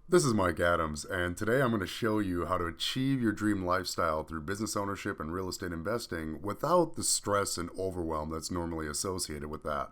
This is Mike Adams, and today I'm going to show you how to achieve your dream lifestyle through business ownership and real estate investing without the stress and overwhelm that's normally associated with that.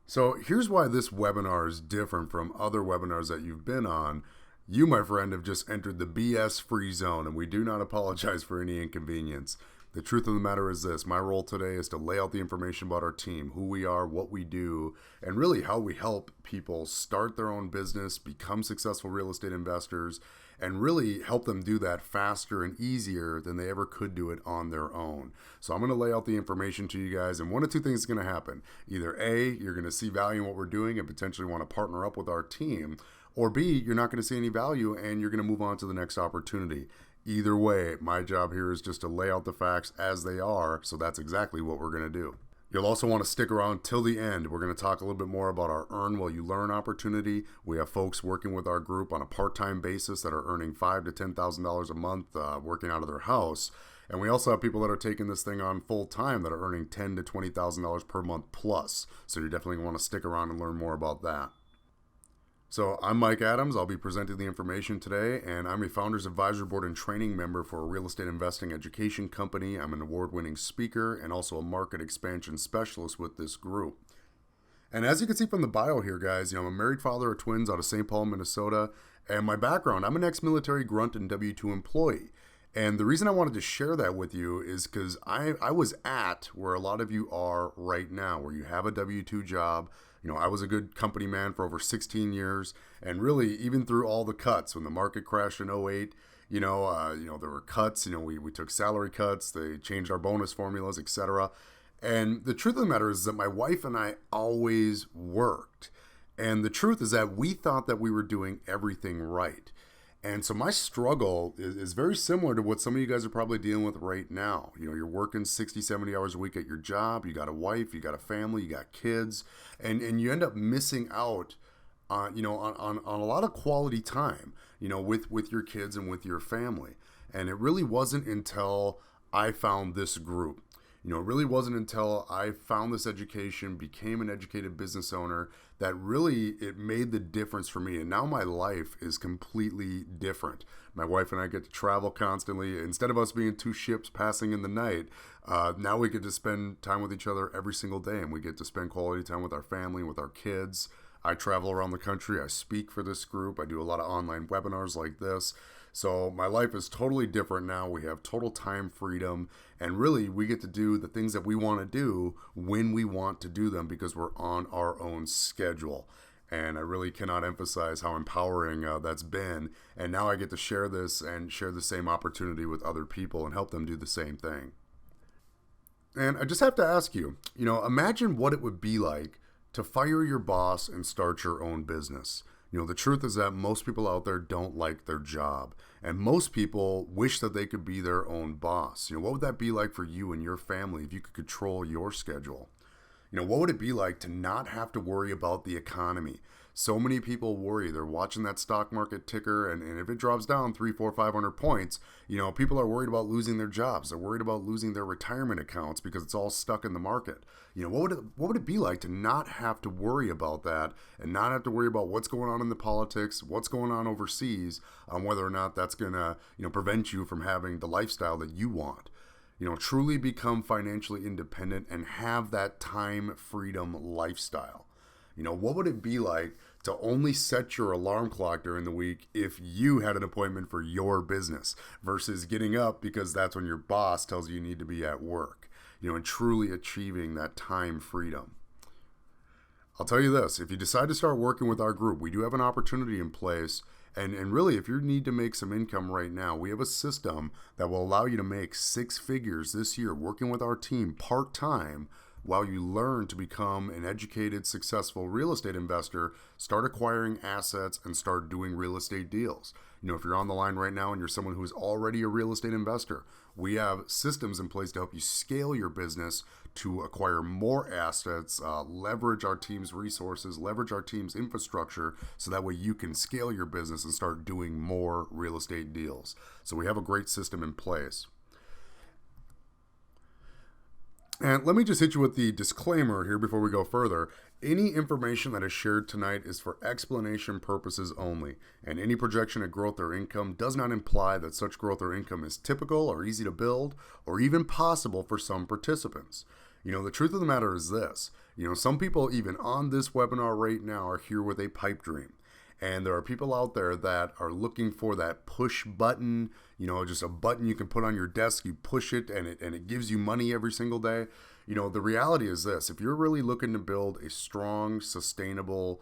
So, here's why this webinar is different from other webinars that you've been on. You, my friend, have just entered the BS free zone, and we do not apologize for any inconvenience. The truth of the matter is this: my role today is to lay out the information about our team, who we are, what we do, and really how we help people start their own business, become successful real estate investors, and really help them do that faster and easier than they ever could do it on their own. So I'm going to lay out the information to you guys, and one of two things is going to happen. Either A, you're going to see value in what we're doing and potentially want to partner up with our team, or B, you're not going to see any value and you're going to move on to the next opportunity. Either way, my job here is just to lay out the facts as they are, so that's exactly what we're going to do. You'll also want to stick around till the end. We're going to talk a little bit more about our Earn While You Learn opportunity. We have folks working with our group on a part-time basis that are earning $5,000 to $10,000 a month working out of their house. And we also have people that are taking this thing on full-time that are earning $10,000 to $20,000 per month plus. So you definitely want to stick around and learn more about that. So I'm Mike Adams. I'll be presenting the information today, and I'm a Founders Advisory Board and training member for a real estate investing education company. I'm an award-winning speaker and also a market expansion specialist with this group. And as you can see from the bio here, guys, I'm a married father of twins out of St. Paul, Minnesota, and my background, I'm an ex-military grunt and W-2 employee. And the reason I wanted to share that with you is because I was at where a lot of you are right now, where you have a W-2 job. I was a good company man for over 16 years, and really, even through all the cuts, when the market crashed in '08, there were cuts. We took salary cuts, they changed our bonus formulas, etc. And the truth of the matter is that my wife and I always worked. And the truth is that we thought that we were doing everything right. And so my struggle is very similar to what some of you guys are probably dealing with right now. You're working 60, 70 hours a week at your job. You got a wife, you got a family, you got kids, and you end up missing out on a lot of quality time, with your kids and with your family. And it really wasn't until I found this group. It really wasn't until I found this education, became an educated business owner, that really it made the difference for me. And now my life is completely different. My wife and I get to travel constantly. Instead of us being two ships passing in the night, now we get to spend time with each other every single day, and we get to spend quality time with our family and with our kids. I travel around the country. I speak for this group. I do a lot of online webinars like this. So my life is totally different now. We have total time freedom, and really we get to do the things that we want to do when we want to do them because we're on our own schedule. And I really cannot emphasize how empowering that's been. And now I get to share this and share the same opportunity with other people and help them do the same thing. And I just have to ask you, imagine what it would be like to fire your boss and start your own business. The truth is that most people out there don't like their job, and most people wish that they could be their own boss. What would that be like for you and your family if you could control your schedule? What would it be like to not have to worry about the economy? So many people worry. They're watching that stock market ticker, and if it drops down 3, 4, 500 points, people are worried about losing their jobs. They're worried about losing their retirement accounts because it's all stuck in the market. What would it be like to not have to worry about that and not have to worry about what's going on in the politics, what's going on overseas, on whether or not that's going to, prevent you from having the lifestyle that you want? Truly become financially independent and have that time freedom lifestyle. What would it be like to only set your alarm clock during the week if you had an appointment for your business versus getting up because that's when your boss tells you you need to be at work, and truly achieving that time freedom. I'll tell you this: if you decide to start working with our group, we do have an opportunity in place. And really, if you need to make some income right now, we have a system that will allow you to make 6 figures this year working with our team part-time while you learn to become an educated, successful real estate investor, start acquiring assets, and start doing real estate deals. If you're on the line right now and you're someone who's already a real estate investor, we have systems in place to help you scale your business to acquire more assets, leverage our team's resources, leverage our team's infrastructure, so that way you can scale your business and start doing more real estate deals. So we have a great system in place. And let me just hit you with the disclaimer here before we go further. Any information that is shared tonight is for explanation purposes only, and any projection of growth or income does not imply that such growth or income is typical or easy to build or even possible for some participants. The truth of the matter is this. Some people even on this webinar right now are here with a pipe dream. And there are people out there that are looking for that push button, just a button you can put on your desk, you push it and it gives you money every single day. The reality is this: if you're really looking to build a strong, sustainable,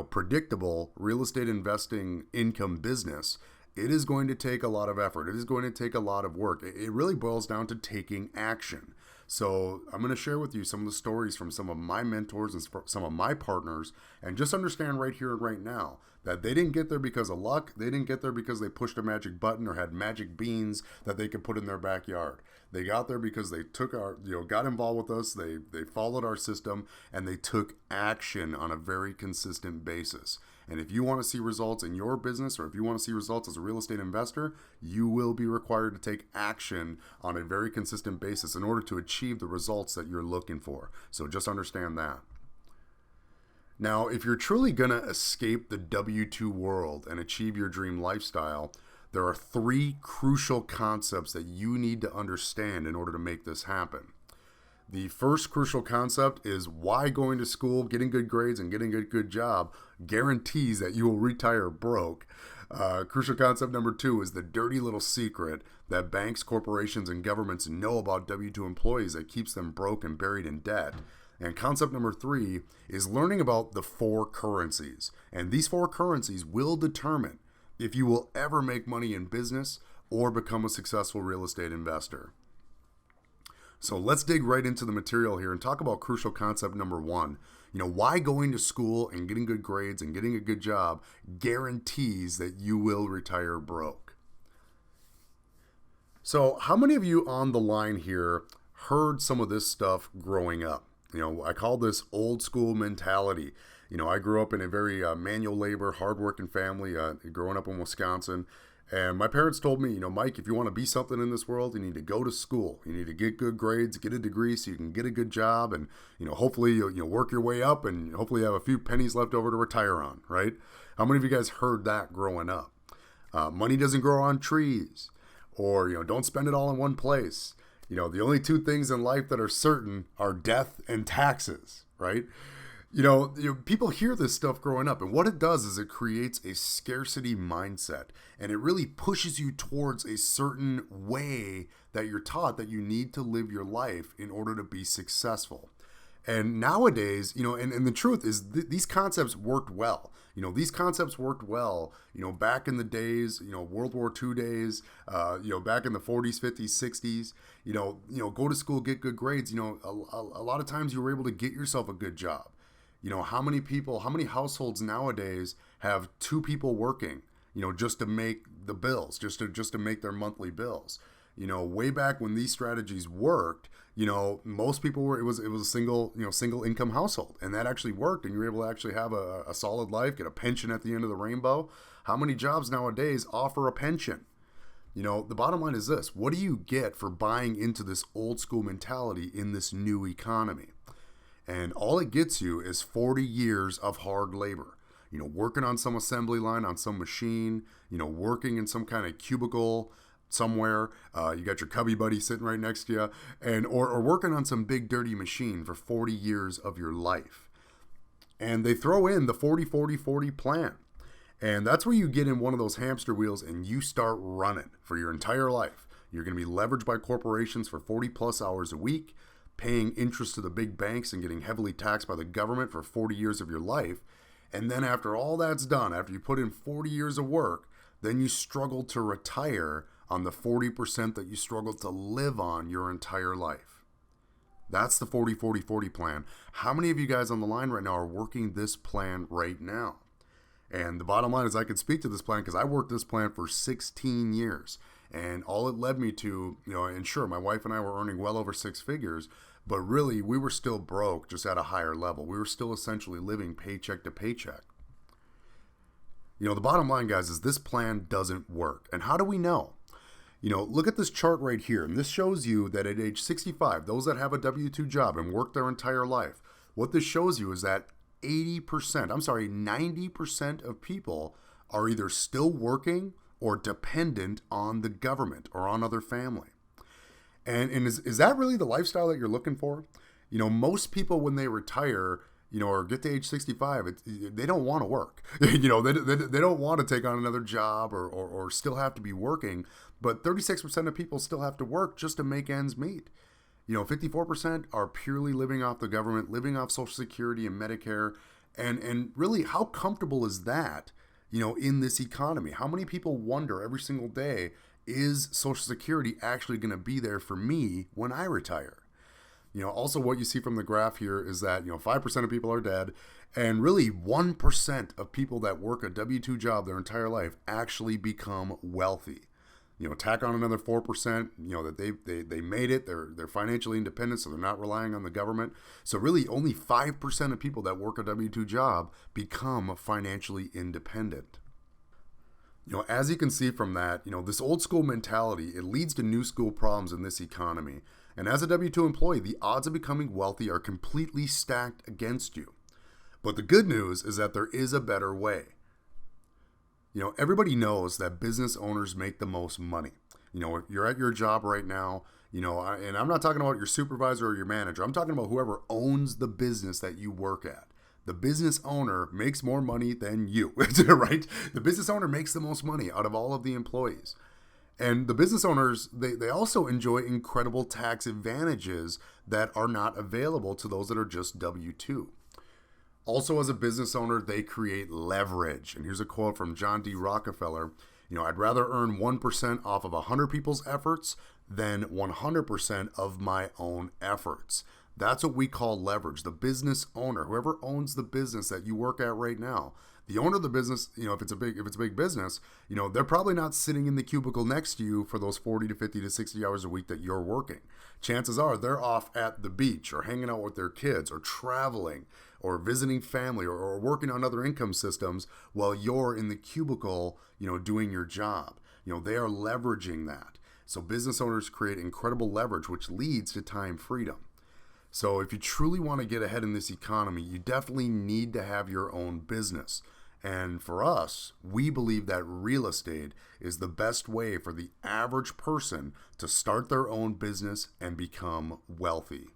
predictable real estate investing income business, it is going to take a lot of effort. It is going to take a lot of work. It really boils down to taking action. So I'm going to share with you some of the stories from some of my mentors and some of my partners, and just understand right here and right now that they didn't get there because of luck. They didn't get there because they pushed a magic button or had magic beans that they could put in their backyard. They got there because they got involved with us. They followed our system and they took action on a very consistent basis. And if you want to see results in your business, or if you want to see results as a real estate investor, you will be required to take action on a very consistent basis in order to achieve the results that you're looking for. So just understand that. Now, if you're truly going to escape the W-2 world and achieve your dream lifestyle, there are 3 crucial concepts that you need to understand in order to make this happen. The first crucial concept is why going to school, getting good grades, and getting a good job guarantees that you will retire broke. Crucial concept number 2 is the dirty little secret that banks, corporations, and governments know about W-2 employees that keeps them broke and buried in debt. And concept number 3 is learning about the 4 currencies. And these 4 currencies will determine if you will ever make money in business or become a successful real estate investor. So let's dig right into the material here and talk about crucial concept number 1. Why going to school and getting good grades and getting a good job guarantees that you will retire broke. So how many of you on the line here heard some of this stuff growing up? I call this old school mentality. I grew up in a very manual labor, hardworking family, growing up in Wisconsin. And my parents told me, Mike, if you want to be something in this world, you need to go to school. You need to get good grades, get a degree so you can get a good job. And, hopefully you'll work your way up and hopefully have a few pennies left over to retire on, right? How many of you guys heard that growing up? Money doesn't grow on trees, or, don't spend it all in one place. The only 2 things in life that are certain are death and taxes, right? People hear this stuff growing up, and what it does is it creates a scarcity mindset, and it really pushes you towards a certain way that you're taught that you need to live your life in order to be successful. And nowadays, and the truth is these concepts worked well. These concepts worked well, back in the days, World War II days, back in the 40s, 50s, 60s, go to school, get good grades. A lot of times you were able to get yourself a good job. How many households nowadays have 2 people working, just to make the bills, just to make their monthly bills? Way back when these strategies worked, most people it was a single income household, and that actually worked, and you were able to actually have a solid life, get a pension at the end of the rainbow. How many jobs nowadays offer a pension? The bottom line is this: what do you get for buying into this old school mentality in this new economy? And all it gets you is 40 years of hard labor, working on some assembly line, on some machine, working in some kind of cubicle somewhere. You got your cubby buddy sitting right next to you, or working on some big dirty machine for 40 years of your life. And they throw in the 40-40-40 plan. And that's where you get in one of those hamster wheels and you start running for your entire life. You're going to be leveraged by corporations for 40 plus hours a week, paying interest to the big banks and getting heavily taxed by the government for 40 years of your life. And then after all that's done, after you put in 40 years of work, then you struggle to retire on the 40% that you struggled to live on your entire life. That's the 40-40-40 plan. How many of you guys on the line right now are working this plan right now? And the bottom line is I can speak to this plan because I worked this plan for 16 years. And all it led me to, and sure, my wife and I were earning well over 6 figures, but really we were still broke, just at a higher level. We were still essentially living paycheck to paycheck. The bottom line, guys, is this plan doesn't work. And how do we know? Look at this chart right here, and this shows you that at age 65, those that have a W-2 job and work their entire life, what this shows you is that 90% of people are either still working or dependent on the government or on other family. And is that really the lifestyle that you're looking for? Most people when they retire, or get to age 65, they don't want to work. They don't want to take on another job or still have to be working. But 36% of people still have to work just to make ends meet. 54% are purely living off the government, living off Social Security and Medicare. And really, how comfortable is that, in this economy? How many people wonder every single day, is Social Security actually going to be there for me when I retire? Also what you see from the graph here is that, 5% of people are dead, and really 1% of people that work a W-2 job their entire life actually become wealthy. Tack on another 4%, that they made it, they're financially independent, so they're not relying on the government. So really only 5% of people that work a W-2 job become financially independent. As you can see from that, this old school mentality, it leads to new school problems in this economy. And as a W-2 employee, the odds of becoming wealthy are completely stacked against you. But the good news is that there is a better way. Everybody knows that business owners make the most money. If you're at your job right now, and I'm not talking about your supervisor or your manager. I'm talking about whoever owns the business that you work at. The business owner makes more money than you, right? The business owner makes the most money out of all of the employees. And the business owners, they also enjoy incredible tax advantages that are not available to those that are just W-2. Also, as a business owner, they create leverage. And here's a quote from John D. Rockefeller. I'd rather earn 1% off of 100 people's efforts than 100% of my own efforts. That's what we call leverage. The business owner, whoever owns the business that you work at right now, the owner of the business, if it's a big business, they're probably not sitting in the cubicle next to you for those 40 to 50 to 60 hours a week that you're working. Chances are they're off at the beach or hanging out with their kids or traveling or visiting family or working on other income systems while you're in the cubicle, doing your job. They are leveraging that. So business owners create incredible leverage, which leads to time freedom. So if you truly want to get ahead in this economy, you definitely need to have your own business. And for us, we believe that real estate is the best way for the average person to start their own business and become wealthy.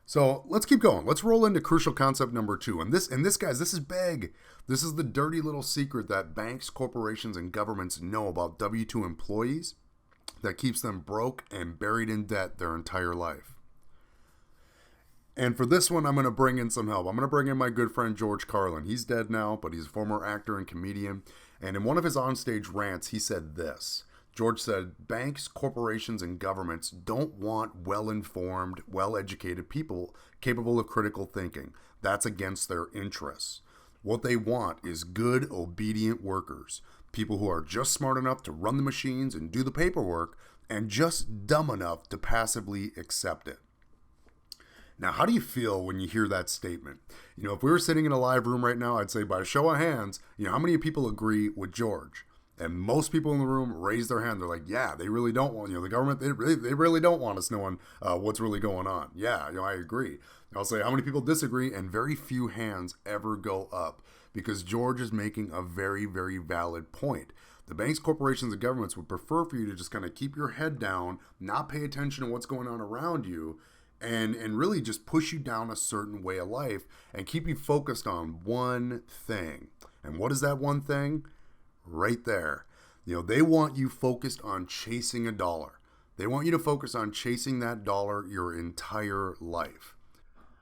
So let's keep going. Let's roll into crucial concept number 2. And this, guys, this is big. This is the dirty little secret that banks, corporations, and governments know about W-2 employees that keeps them broke and buried in debt their entire life. And for this one, I'm going to bring in some help. I'm going to bring in my good friend George Carlin. He's dead now, but he's a former actor and comedian. And in one of his onstage rants, he said this. George said, banks, corporations, and governments don't want well-informed, well-educated people capable of critical thinking. That's against their interests. What they want is good, obedient workers. People who are just smart enough to run the machines and do the paperwork and just dumb enough to passively accept it. Now, how do you feel when you hear that statement? If we were sitting in a live room right now, I'd say by a show of hands, how many people agree with George? And most people in the room raise their hand. They're like, yeah, they really don't want, the government, they really don't want us knowing what's really going on. Yeah, I agree. I'll say how many people disagree, and very few hands ever go up because George is making a very, very valid point. The banks, corporations, and governments would prefer for you to just kind of keep your head down, not pay attention to what's going on around you, and really just push you down a certain way of life and keep you focused on one thing. And what is that one thing? Right there. They want you focused on chasing a dollar. They want you to focus on chasing that dollar your entire life.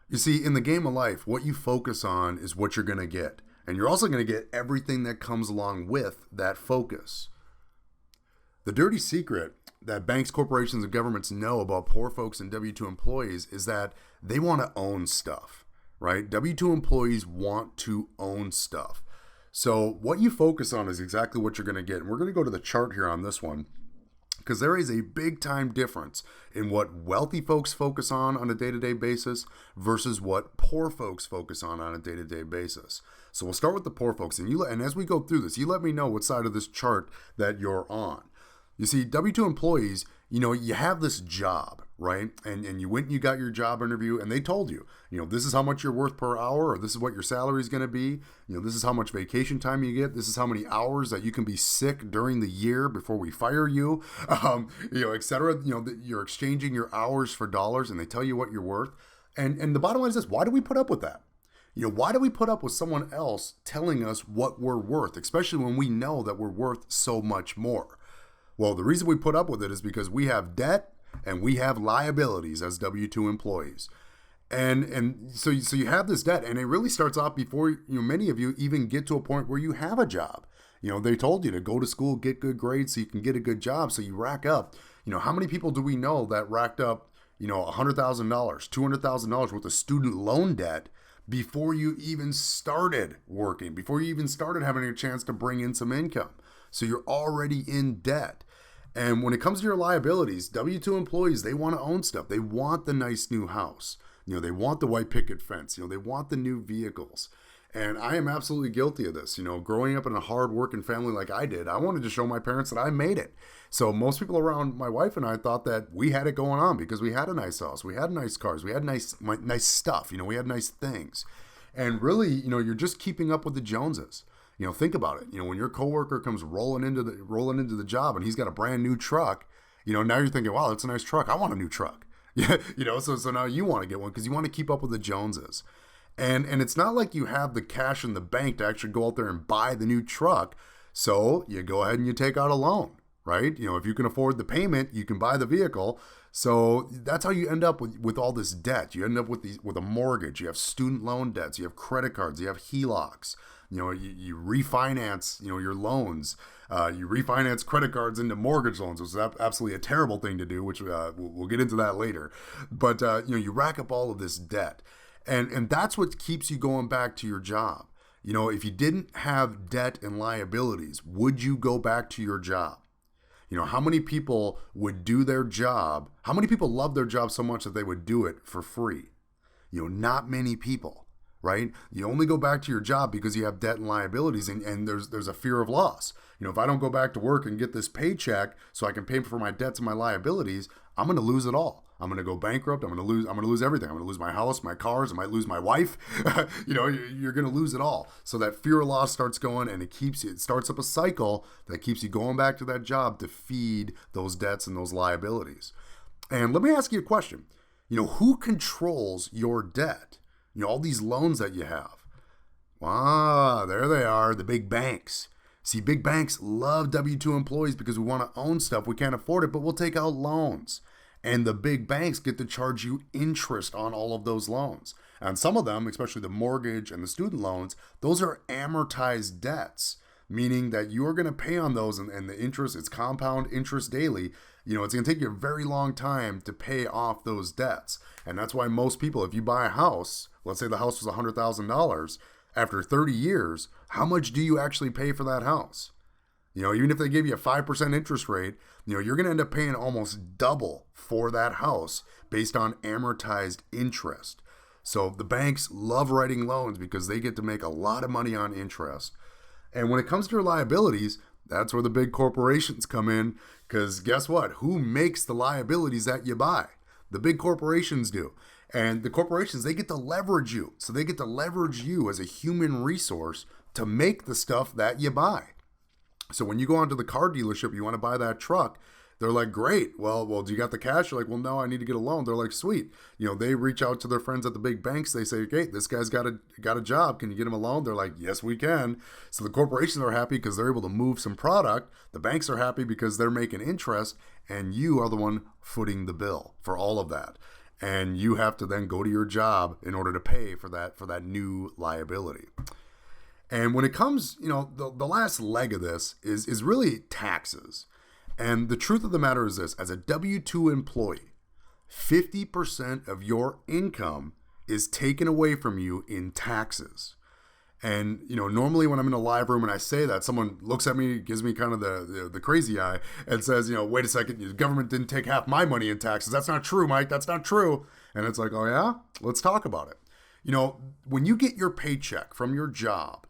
You see, in the game of life, what you focus on is what you're going to get. And you're also going to get everything that comes along with that focus. The dirty secret that banks, corporations, and governments know about poor folks and W-2 employees is that they want to own stuff, right? W-2 employees want to own stuff. So what you focus on is exactly what you're going to get. And we're going to go to the chart here on this one because there is a big time difference in what wealthy folks focus on a day-to-day basis versus what poor folks focus on a day-to-day basis. So we'll start with the poor folks. And as we go through this, you let me know what side of this chart that you're on. You see, W-2 employees, you have this job, right? And you went and you got your job interview and they told you, this is how much you're worth per hour, or this is what your salary is going to be. This is how much vacation time you get. This is how many hours that you can be sick during the year before we fire you, et cetera. You're exchanging your hours for dollars and they tell you what you're worth. And the bottom line is this: why do we put up with that? Why do we put up with someone else telling us what we're worth, especially when we know that we're worth so much more? Well, the reason we put up with it is because we have debt and we have liabilities as W-2 employees. And so you have this debt, and it really starts off before many of you even get to a point where you have a job. They told you to go to school, get good grades so you can get a good job, so you rack up. How many people do we know that racked up, $100,000, $200,000 worth of student loan debt before you even started working, before you even started having a chance to bring in some income? So you're already in debt. And when it comes to your liabilities, W-2 employees, they want to own stuff. They want the nice new house. They want the white picket fence. They want the new vehicles. And I am absolutely guilty of this. Growing up in a hard-working family like I did, I wanted to show my parents that I made it. So most people around my wife and I thought that we had it going on because we had a nice house, we had nice cars, we had nice stuff. We had nice things. And really, you're just keeping up with the Joneses. Think about it. When your coworker comes rolling into the job and he's got a brand new truck, now you're thinking, wow, that's a nice truck. I want a new truck. Yeah, so now you want to get one because you want to keep up with the Joneses. And it's not like you have the cash in the bank to actually go out there and buy the new truck. So you go ahead and you take out a loan, right? If you can afford the payment, you can buy the vehicle. So that's how you end up with all this debt. You end up with a mortgage. You have student loan debts. You have credit cards. You have HELOCs. You refinance, your loans. You refinance credit cards into mortgage loans, which is absolutely a terrible thing to do, which we'll get into that later. But, you rack up all of this debt. And that's what keeps you going back to your job. If you didn't have debt and liabilities, would you go back to your job? How many people would do their job? How many people love their job so much that they would do it for free? Not many people. Right? You only go back to your job because you have debt and liabilities, and there's a fear of loss. If I don't go back to work and get this paycheck so I can pay for my debts and my liabilities, I'm going to lose it all. I'm going to go bankrupt. I'm going to lose everything. I'm going to lose my house, my cars. I might lose my wife. You're going to lose it all. So that fear of loss starts going, and it starts up a cycle that keeps you going back to that job to feed those debts and those liabilities. And let me ask you a question. Who controls your debt? All these loans that you have. There they are, the big banks. See, big banks love W-2 employees because we want to own stuff. We can't afford it, but we'll take out loans. And the big banks get to charge you interest on all of those loans. And some of them, especially the mortgage and the student loans, those are amortized debts, meaning that you are going to pay on those, and the interest, it's compound interest daily. It's going to take you a very long time to pay off those debts. And that's why most people, if you buy a house, let's say the house was $100,000, after 30 years, how much do you actually pay for that house? Even if they give you a 5% interest rate, you're going to end up paying almost double for that house based on amortized interest. So the banks love writing loans because they get to make a lot of money on interest. And when it comes to your liabilities, that's where the big corporations come in, because guess what? Who makes the liabilities that you buy? The big corporations do. And the corporations, they get to leverage you. So they get to leverage you as a human resource to make the stuff that you buy. So when you go onto the car dealership, you want to buy that truck, they're like, great. Well, do you got the cash? You're like, well, no, I need to get a loan. They're like, sweet. They reach out to their friends at the big banks. They say, okay, this guy's got a job. Can you get him a loan? They're like, yes, we can. So the corporations are happy because they're able to move some product. The banks are happy because they're making interest, and you are the one footing the bill for all of that. And you have to then go to your job in order to pay for that new liability. And when it comes, the last leg of this is really taxes. And the truth of the matter is this: as a W-2 employee, 50% of your income is taken away from you in taxes. And, normally when I'm in a live room and I say that, someone looks at me, gives me kind of the crazy eye and says, wait a second, the government didn't take half my money in taxes. That's not true, Mike. That's not true. And it's like, oh yeah, let's talk about it. When you get your paycheck from your job,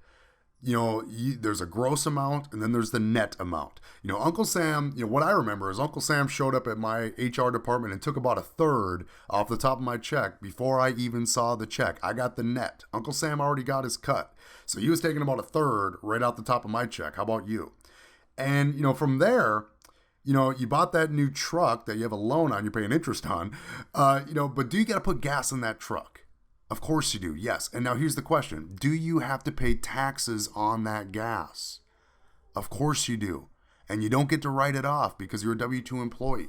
there's a gross amount and then there's the net amount. Uncle Sam, what I remember is Uncle Sam showed up at my HR department and took about a third off the top of my check before I even saw the check. I got the net. Uncle Sam already got his cut. So he was taking about a third right out the top of my check. How about you? And, from there, you bought that new truck that you have a loan on, you're paying interest on, but do you got to put gas in that truck? Of course you do, yes. And now here's the question. Do you have to pay taxes on that gas? Of course you do. And you don't get to write it off because you're a W-2 employee.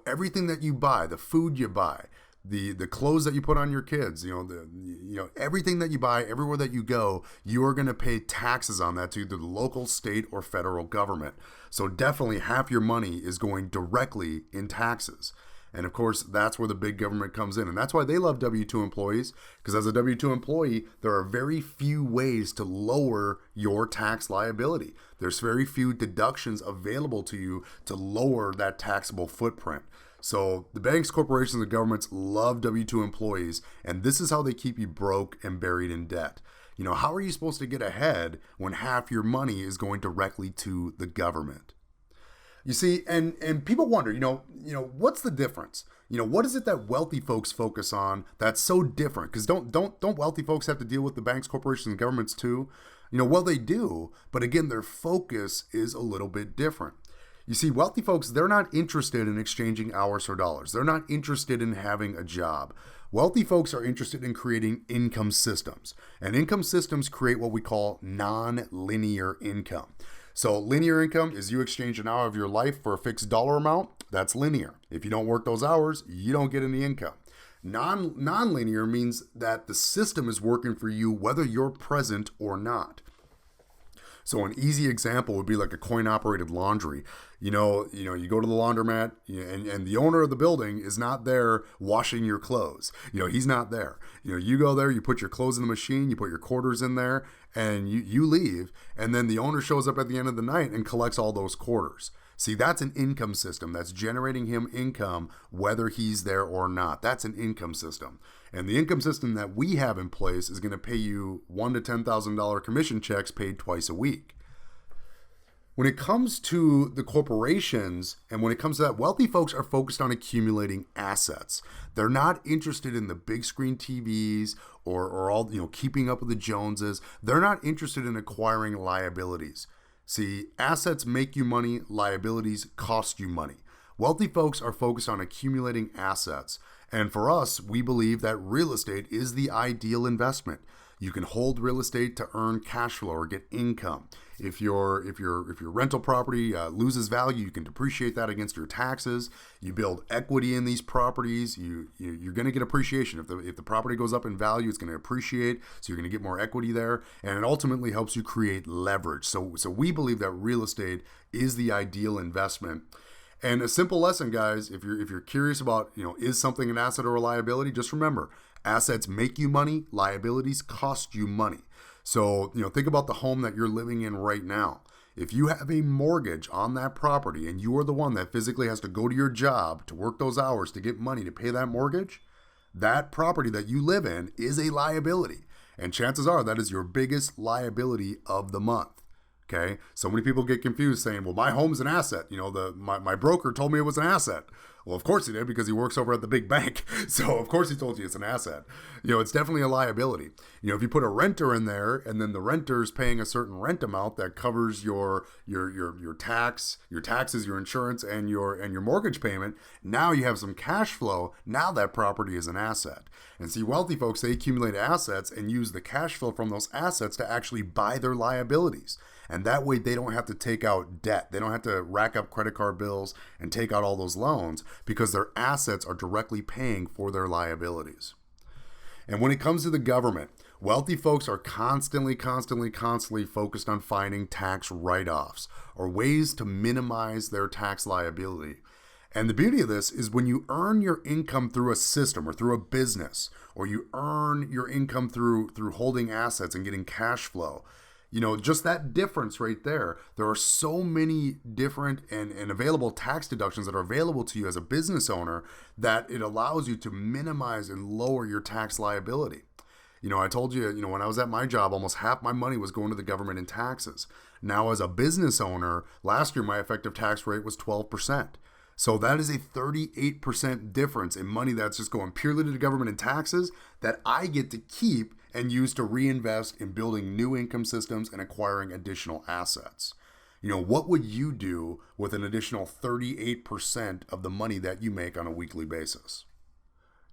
Everything that you buy, the food you buy, the clothes that you put on your kids, everything that you buy, everywhere that you go, you are going to pay taxes on that to either the local, state, or federal government. So definitely half your money is going directly in taxes. And of course, that's where the big government comes in. And that's why they love W-2 employees, because as a W-2 employee, there are very few ways to lower your tax liability. There's very few deductions available to you to lower that taxable footprint. So the banks, corporations, and governments love W-2 employees, and this is how they keep you broke and buried in debt. How are you supposed to get ahead when half your money is going directly to the government? You see, and people wonder, what's the difference? What is it that wealthy folks focus on that's so different? Because don't wealthy folks have to deal with the banks, corporations, and governments too? Well, they do, but again, their focus is a little bit different. You see, wealthy folks, they're not interested in exchanging hours for dollars. They're not interested in having a job. Wealthy folks are interested in creating income systems, and income systems create what we call non-linear income. So linear income is you exchange an hour of your life for a fixed dollar amount. That's linear. If you don't work those hours, you don't get any income. Non-linear means that the system is working for you whether you're present or not. So an easy example would be like a coin-operated laundry. You go to the laundromat and the owner of the building is not there washing your clothes. He's not there. You go there, you put your clothes in the machine, you put your quarters in there, and you leave. And then the owner shows up at the end of the night and collects all those quarters. See, that's an income system that's generating him income whether he's there or not. That's an income system. And the income system that we have in place is going to pay you $1,000 to $10,000 commission checks paid twice a week. When it comes to the corporations and when it comes to that, wealthy folks are focused on accumulating assets. They're not interested in the big screen TVs or all, keeping up with the Joneses. They're not interested in acquiring liabilities. See, assets make you money, liabilities cost you money. Wealthy folks are focused on accumulating assets. And for us, we believe that real estate is the ideal investment. You can hold real estate to earn cash flow or get income. If your rental property loses value, you can depreciate that against your taxes. You build equity in these properties. You're going to get appreciation. If the property goes up in value, it's going to appreciate. So you're going to get more equity there, and it ultimately helps you create leverage. So we believe that real estate is the ideal investment. And a simple lesson, guys, if you're curious about, is something an asset or a liability, just remember, assets make you money, liabilities cost you money. So, think about the home that you're living in right now. If you have a mortgage on that property and you are the one that physically has to go to your job to work those hours to get money to pay that mortgage, that property that you live in is a liability. And chances are that is your biggest liability of the month. Okay, so many people get confused saying, well, my home's an asset. My broker told me it was an asset. Well, of course he did because he works over at the big bank. So of course he told you it's an asset. It's definitely a liability. If you put a renter in there and then the renter's paying a certain rent amount that covers your taxes, your insurance, and your mortgage payment, now you have some cash flow. Now that property is an asset. And see, wealthy folks, they accumulate assets and use the cash flow from those assets to actually buy their liabilities. And that way they don't have to take out debt. They don't have to rack up credit card bills and take out all those loans because their assets are directly paying for their liabilities. And when it comes to the government, wealthy folks are constantly focused on finding tax write-offs or ways to minimize their tax liability. And the beauty of this is when you earn your income through a system or through a business, or you earn your income through holding assets and getting cash flow, just that difference right there. There are so many different and available tax deductions that are available to you as a business owner that it allows you to minimize and lower your tax liability. I told you, when I was at my job, almost half my money was going to the government in taxes. Now, as a business owner, last year my effective tax rate was 12%. So that is a 38% difference in money that's just going purely to the government in taxes that I get to keep and use to reinvest in building new income systems and acquiring additional assets. What would you do with an additional 38% of the money that you make on a weekly basis?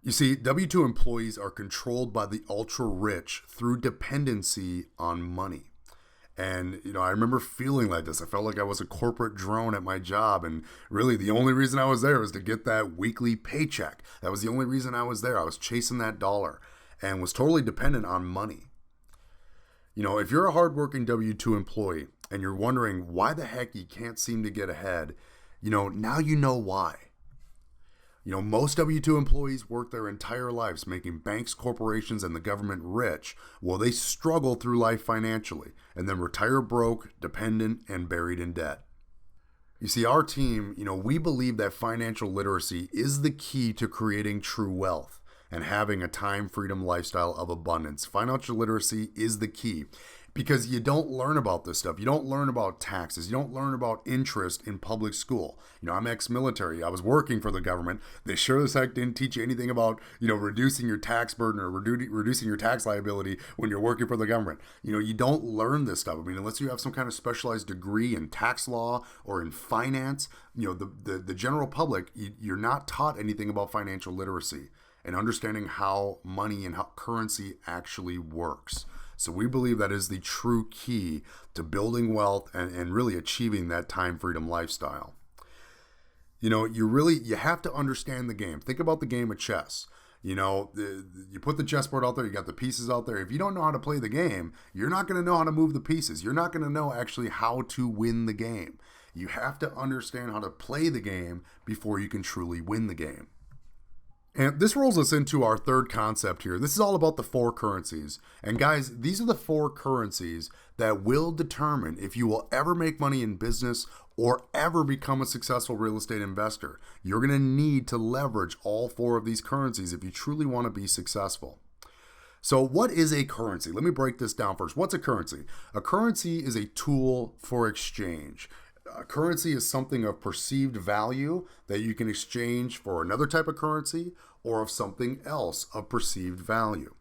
You see, W-2 employees are controlled by the ultra rich through dependency on money. And, I remember feeling like this. I felt like I was a corporate drone at my job. And really, the only reason I was there was to get that weekly paycheck. That was the only reason I was there. I was chasing that dollar and was totally dependent on money. If you're a hardworking W-2 employee and you're wondering why the heck you can't seem to get ahead, now you know why. Most W-2 employees work their entire lives making banks, corporations, and the government rich while they struggle through life financially and then retire broke, dependent, and buried in debt. You see, our team, we believe that financial literacy is the key to creating true wealth and having a time freedom lifestyle of abundance. Financial literacy is the key because you don't learn about this stuff. You don't learn about taxes. You don't learn about interest in public school. I'm ex-military. I was working for the government. They sure as heck didn't teach you anything about, reducing your tax burden or reducing your tax liability when you're working for the government. You don't learn this stuff. Unless you have some kind of specialized degree in tax law or in finance, the general public, you're not taught anything about financial literacy and understanding how money and how currency actually works. So we believe that is the true key to building wealth and really achieving that time freedom lifestyle. You have to understand the game. Think about the game of chess. You put the chessboard out there, you got the pieces out there. If you don't know how to play the game, you're not going to know how to move the pieces. You're not going to know actually how to win the game. You have to understand how to play the game before you can truly win the game. And this rolls us into our third concept here. This is all about the four currencies. And guys, these are the four currencies that will determine if you will ever make money in business or ever become a successful real estate investor. You're going to need to leverage all four of these currencies if you truly want to be successful. So what is a currency? Let me break this down first. What's a currency? A currency is a tool for exchange. A currency is something of perceived value that you can exchange for another type of currency or of something else of perceived value.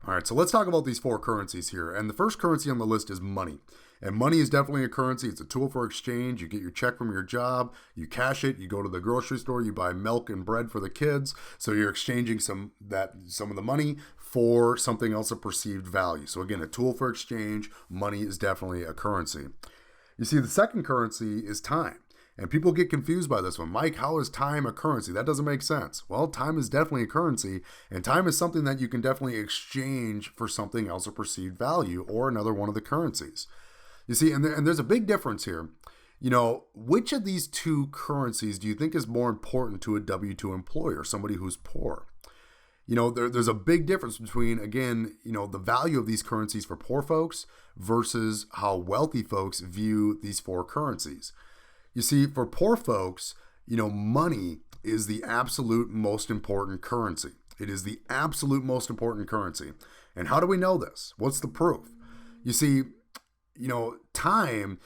All right, so let's talk about these four currencies here. And the first currency on the list is money. And money is definitely a currency. It's a tool for exchange. You get your check from your job, you cash it, you go to the grocery store, you buy milk and bread for the kids. So you're exchanging some of the money for something else of perceived value. So again, a tool for exchange. Money is definitely a currency. You see, the second currency is time. And people get confused by this one. Mike, how is time a currency? That doesn't make sense. Well, time is definitely a currency, and time is something that you can definitely exchange for something else of perceived value or another one of the currencies. You see, and there's a big difference here. Which of these two currencies do you think is more important to a W-2 employer, somebody who's poor? There's a big difference between, again, the value of these currencies for poor folks versus how wealthy folks view these four currencies. You see, for poor folks, money is the absolute most important currency. It is the absolute most important currency. And how do we know this? What's the proof? You see, time,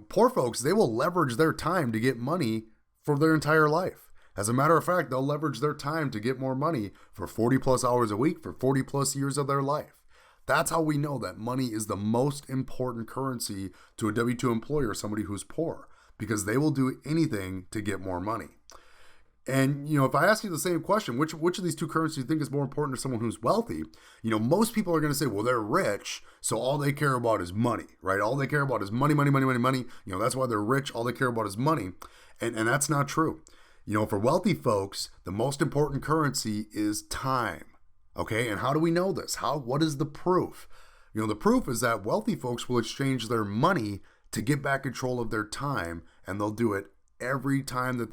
poor folks, they will leverage their time to get money for their entire life. As a matter of fact, they'll leverage their time to get more money for 40 plus hours a week for 40 plus years of their life. That's how we know that money is the most important currency to a W-2 employer, somebody who's poor, because they will do anything to get more money. And, if I ask you the same question, which of these two currencies do you think is more important to someone who's wealthy? Most people are going to say, well, they're rich, so all they care about is money, right? All they care about is money, money, money, money, money. That's why they're rich. All they care about is money. And that's not true. For wealthy folks, the most important currency is time. Okay, and how do we know this? What is the proof? The proof is that wealthy folks will exchange their money to get back control of their time, and they'll do it every time that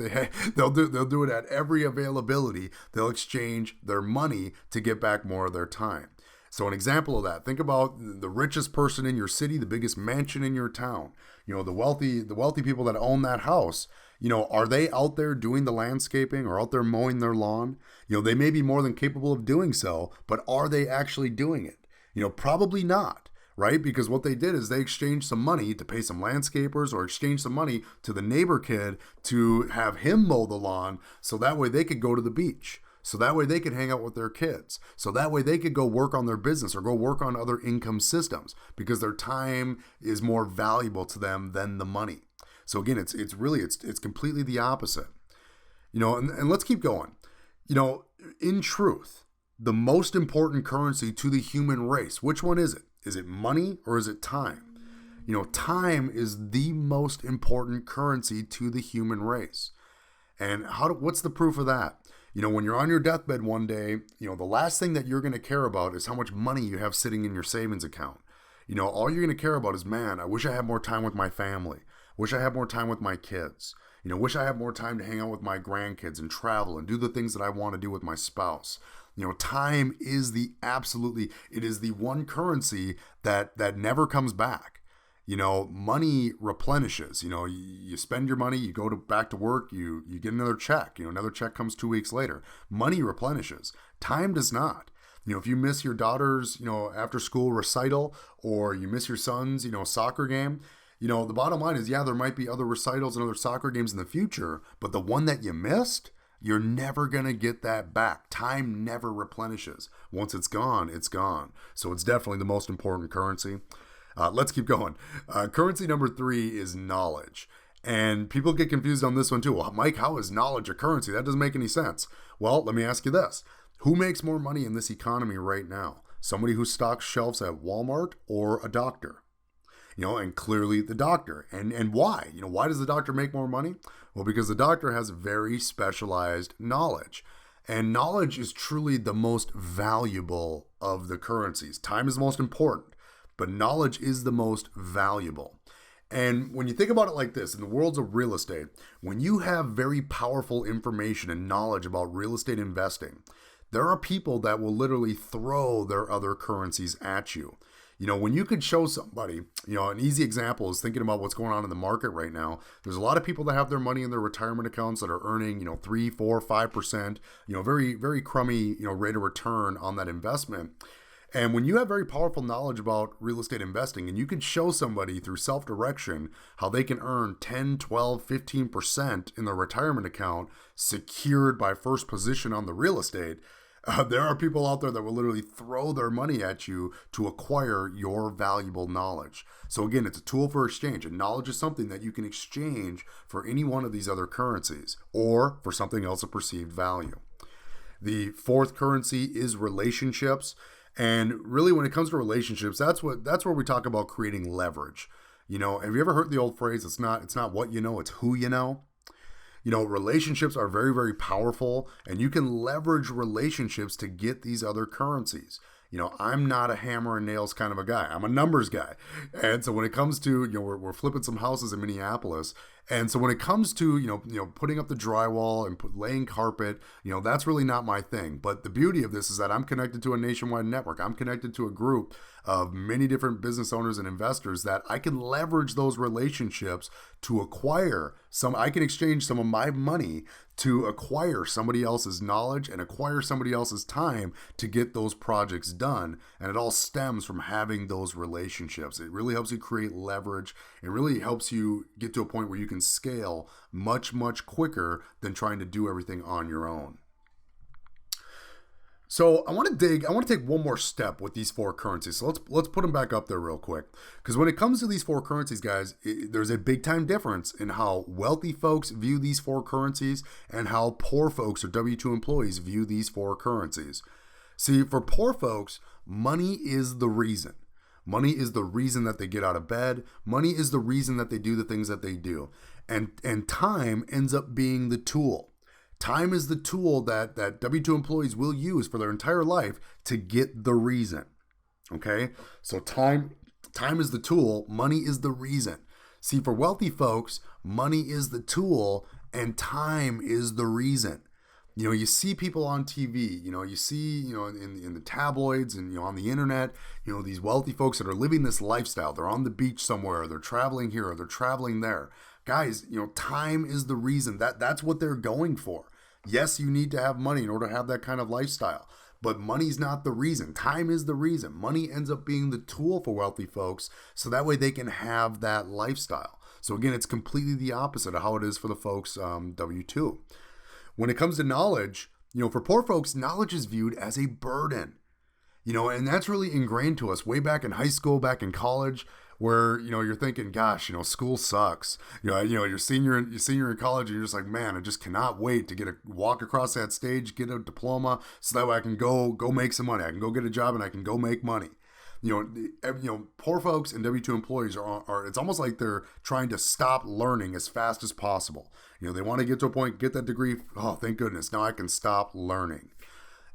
they'll do it at every availability. They'll exchange their money to get back more of their time. So an example of that, think about the richest person in your city, the biggest mansion in your town. The wealthy people that own that house. Are they out there doing the landscaping or out there mowing their lawn? They may be more than capable of doing so, but are they actually doing it? Probably not, right? Because what they did is they exchanged some money to pay some landscapers or exchange some money to the neighbor kid to have him mow the lawn so that way they could go to the beach. So that way they could hang out with their kids. So that way they could go work on their business or go work on other income systems because their time is more valuable to them than the money. So again, it's completely the opposite. And let's keep going. In truth, the most important currency to the human race, which one is it? Is it money or is it time? Time is the most important currency to the human race. And what's the proof of that? When you're on your deathbed one day, the last thing that you're going to care about is how much money you have sitting in your savings account. All you're going to care about is, man, I wish I had more time with my family. Wish I had more time with my kids. Wish I had more time to hang out with my grandkids and travel and do the things that I want to do with my spouse. Time is it is the one currency that never comes back. Money replenishes. You spend your money, you go back to work, you get another check. Another check comes 2 weeks later. Money replenishes. Time does not. If you miss your daughter's, after school recital or you miss your son's, soccer game, the bottom line is, yeah, there might be other recitals and other soccer games in the future, but the one that you missed, you're never going to get that back. Time never replenishes. Once it's gone, it's gone. So it's definitely the most important currency. Let's keep going. Currency number 3 is knowledge. And people get confused on this one too. Well, Mike, how is knowledge a currency? That doesn't make any sense. Well, let me ask you this. Who makes more money in this economy right now? Somebody who stocks shelves at Walmart or a doctor? And clearly the doctor. And why? Why does the doctor make more money? Well, because the doctor has very specialized knowledge. And knowledge is truly the most valuable of the currencies. Time is the most important, but knowledge is the most valuable. And when you think about it like this, in the worlds of real estate, when you have very powerful information and knowledge about real estate investing, there are people that will literally throw their other currencies at you. When you could show somebody, an easy example is thinking about what's going on in the market right now. There's a lot of people that have their money in their retirement accounts that are earning, 3, 4, 5%, very, very crummy, rate of return on that investment. And when you have very powerful knowledge about real estate investing and you can show somebody through self-direction how they can earn 10, 12, 15% in their retirement account secured by first position on the real estate, there are people out there that will literally throw their money at you to acquire your valuable knowledge. So again, it's a tool for exchange, and knowledge is something that you can exchange for any one of these other currencies or for something else of perceived value. The 4th currency is relationships. And really, when it comes to relationships, that's where we talk about creating leverage. Have you ever heard the old phrase, it's not what you know, it's who you know? Relationships are very, very powerful, and you can leverage relationships to get these other currencies. I'm not a hammer and nails kind of a guy. I'm a numbers guy. And so when it comes to, we're flipping some houses in Minneapolis. And so when it comes to, putting up the drywall and laying carpet, that's really not my thing. But the beauty of this is that I'm connected to a nationwide network. I'm connected to a group of many different business owners and investors that I can leverage those relationships to acquire I can exchange some of my money to acquire somebody else's knowledge and acquire somebody else's time to get those projects done. And it all stems from having those relationships. It really helps you create leverage. It really helps you get to a point where you can scale much, much quicker than trying to do everything on your own. So I want to take one more step with these 4 currencies. So let's put them back up there real quick. Because when it comes to these 4 currencies, guys, there's a big time difference in how wealthy folks view these 4 currencies and how poor folks or W-2 employees view these 4 currencies. See, for poor folks, money is the reason. Money is the reason that they get out of bed. Money is the reason that they do the things that they do. And time ends up being the tool. Time is the tool that W-2 employees will use for their entire life to get the reason. Okay? So time is the tool, money is the reason. See, for wealthy folks, money is the tool and time is the reason. You see people on TV, you see, in the tabloids and, on the internet, these wealthy folks that are living this lifestyle. They're on the beach somewhere, or they're traveling here, or they're traveling there. Guys, time is the reason. That's what they're going for. Yes, you need to have money in order to have that kind of lifestyle, but money's not the reason. Time is the reason. Money ends up being the tool for wealthy folks, so that way they can have that lifestyle. So again, it's completely the opposite of how it is for the folks W-2. When it comes to knowledge, for poor folks, knowledge is viewed as a burden. And that's really ingrained to us way back in high school, back in college, where, you're thinking, gosh, school sucks. You're senior in college, and you're just like, man, I just cannot wait to walk across that stage, get a diploma, so that way I can go make some money. I can go get a job and I can go make money. Poor folks and W-2 employees are it's almost like they're trying to stop learning as fast as possible. They want to get to a point, get that degree. Oh, thank goodness. Now I can stop learning.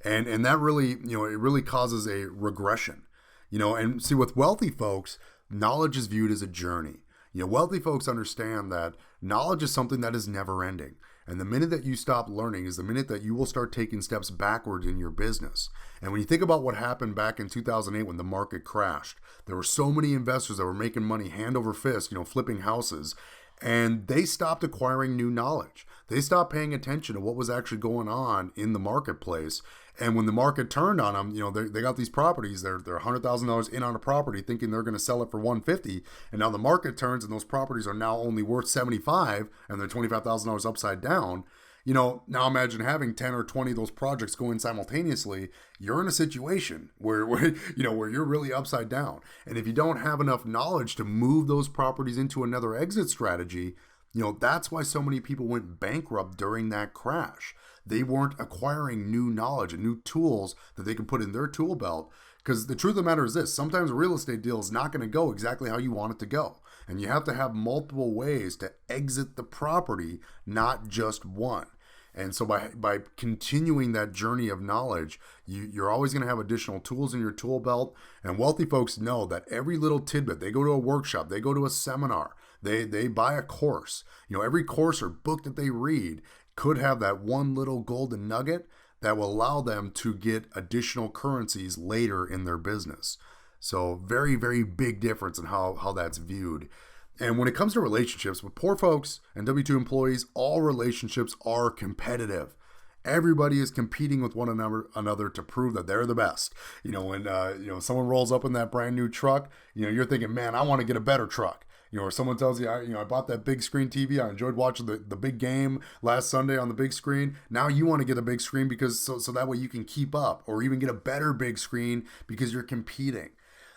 And that really, it really causes a regression. And see, with wealthy folks, knowledge is viewed as a journey. Wealthy folks understand that knowledge is something that is never ending. And the minute that you stop learning is the minute that you will start taking steps backward in your business. And when you think about what happened back in 2008 when the market crashed, there were so many investors that were making money hand over fist, flipping houses, and they stopped acquiring new knowledge. They stopped paying attention to what was actually going on in the marketplace. And when the market turned on them, they got these properties. They're $100,000 in on a property, thinking they're going to sell it for $150,000, and now the market turns, and those properties are now only worth $75,000, and they're $25,000 upside down. Now imagine having 10 or 20 of those projects going simultaneously. You're in a situation where you're really upside down, and if you don't have enough knowledge to move those properties into another exit strategy, that's why so many people went bankrupt during that crash. They weren't acquiring new knowledge and new tools that they can put in their tool belt. Because the truth of the matter is this: sometimes a real estate deal is not going to go exactly how you want it to go. And you have to have multiple ways to exit the property, not just one. And so by continuing that journey of knowledge, you're always going to have additional tools in your tool belt. And wealthy folks know that every little tidbit, they go to a workshop, they go to a seminar, they buy a course. Every course or book that they read could have that one little golden nugget that will allow them to get additional currencies later in their business. So very, very big difference in how that's viewed. And when it comes to relationships with poor folks and W-2 employees, all relationships are competitive. Everybody is competing with one another to prove that they're the best. When someone rolls up in that brand new truck, you're thinking, man, I want to get a better truck. Or someone tells you, I bought that big screen TV. I enjoyed watching the big game last Sunday on the big screen. Now you want to get a big screen because so that way you can keep up, or even get a better big screen because you're competing.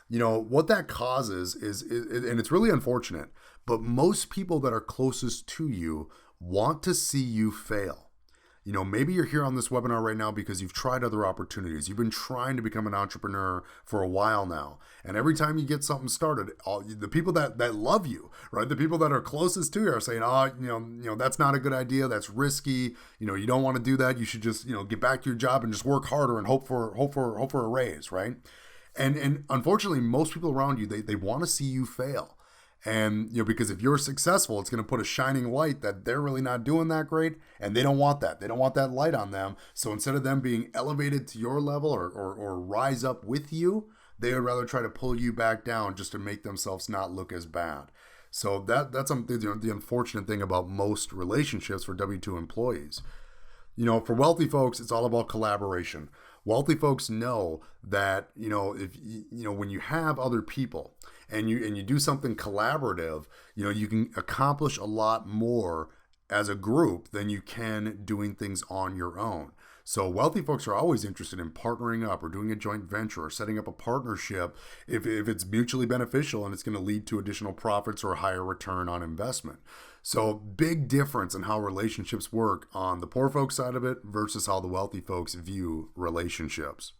What that causes is, and it's really unfortunate, but most people that are closest to you want to see you fail. Maybe you're here on this webinar right now because you've tried other opportunities. You've been trying to become an entrepreneur for a while now. And every time you get something started, the people that love you, right? The people that are closest to you are saying, that's not a good idea. That's risky. You don't want to do that. You should just, get back to your job and just work harder and hope for a raise, right? And unfortunately, most people around you, they want to see you fail. And, because if you're successful, it's going to put a shining light that they're really not doing that great. And they don't want that. They don't want that light on them. So instead of them being elevated to your level or rise up with you, they would rather try to pull you back down just to make themselves not look as bad. So that's the unfortunate thing about most relationships for W-2 employees. For wealthy folks, it's all about collaboration. Wealthy folks know that, if when you have other people and you do something collaborative, you can accomplish a lot more as a group than you can doing things on your own. So wealthy folks are always interested in partnering up or doing a joint venture or setting up a partnership if it's mutually beneficial and it's going to lead to additional profits or a higher return on investment. So big difference in how relationships work on the poor folks side of it versus how the wealthy folks view relationships.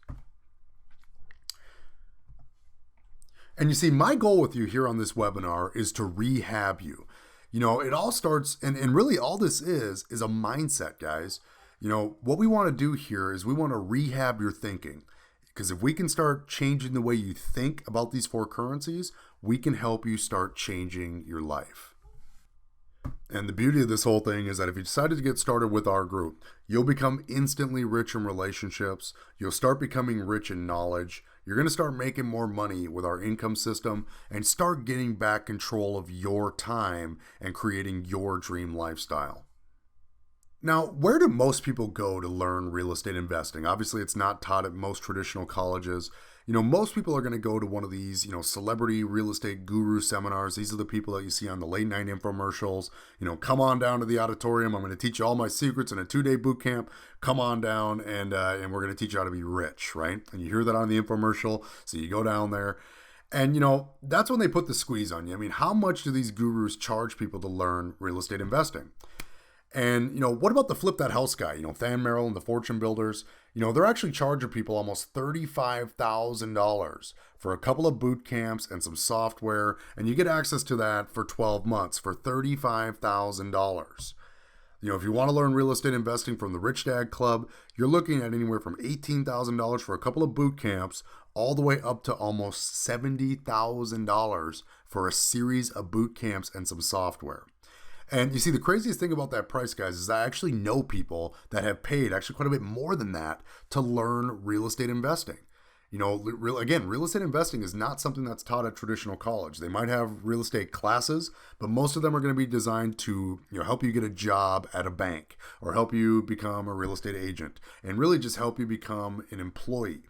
And you see, my goal with you here on this webinar is to rehab you. It all starts, and really all this is a mindset, guys. What we want to do here is we want to rehab your thinking. Because if we can start changing the way you think about these four currencies, we can help you start changing your life. And the beauty of this whole thing is that if you decided to get started with our group, you'll become instantly rich in relationships. You'll start becoming rich in knowledge. You're going to start making more money with our income system and start getting back control of your time and creating your dream lifestyle. Now, where do most people go to learn real estate investing? Obviously, it's not taught at most traditional colleges. Most people are going to go to one of these, celebrity real estate guru seminars. These are the people that you see on the late night infomercials. Come on down to the auditorium. I'm going to teach you all my secrets in a 2-day boot camp. Come on down and we're going to teach you how to be rich, right? And you hear that on the infomercial. So you go down there and, that's when they put the squeeze on you. I mean, how much do these gurus charge people to learn real estate investing? And, what about the flip that house guy? Than Merrill and the fortune builders, they're actually charging people almost $35,000 for a couple of boot camps and some software. And you get access to that for 12 months for $35,000. If you want to learn real estate investing from the Rich Dad Club, you're looking at anywhere from $18,000 for a couple of boot camps all the way up to almost $70,000 for a series of boot camps and some software. And you see, the craziest thing about that price, guys, is I actually know people that have paid actually quite a bit more than that to learn real estate investing. Real estate investing is not something that's taught at traditional college. They might have real estate classes, but most of them are going to be designed to, help you get a job at a bank or help you become a real estate agent and really just help you become an employee.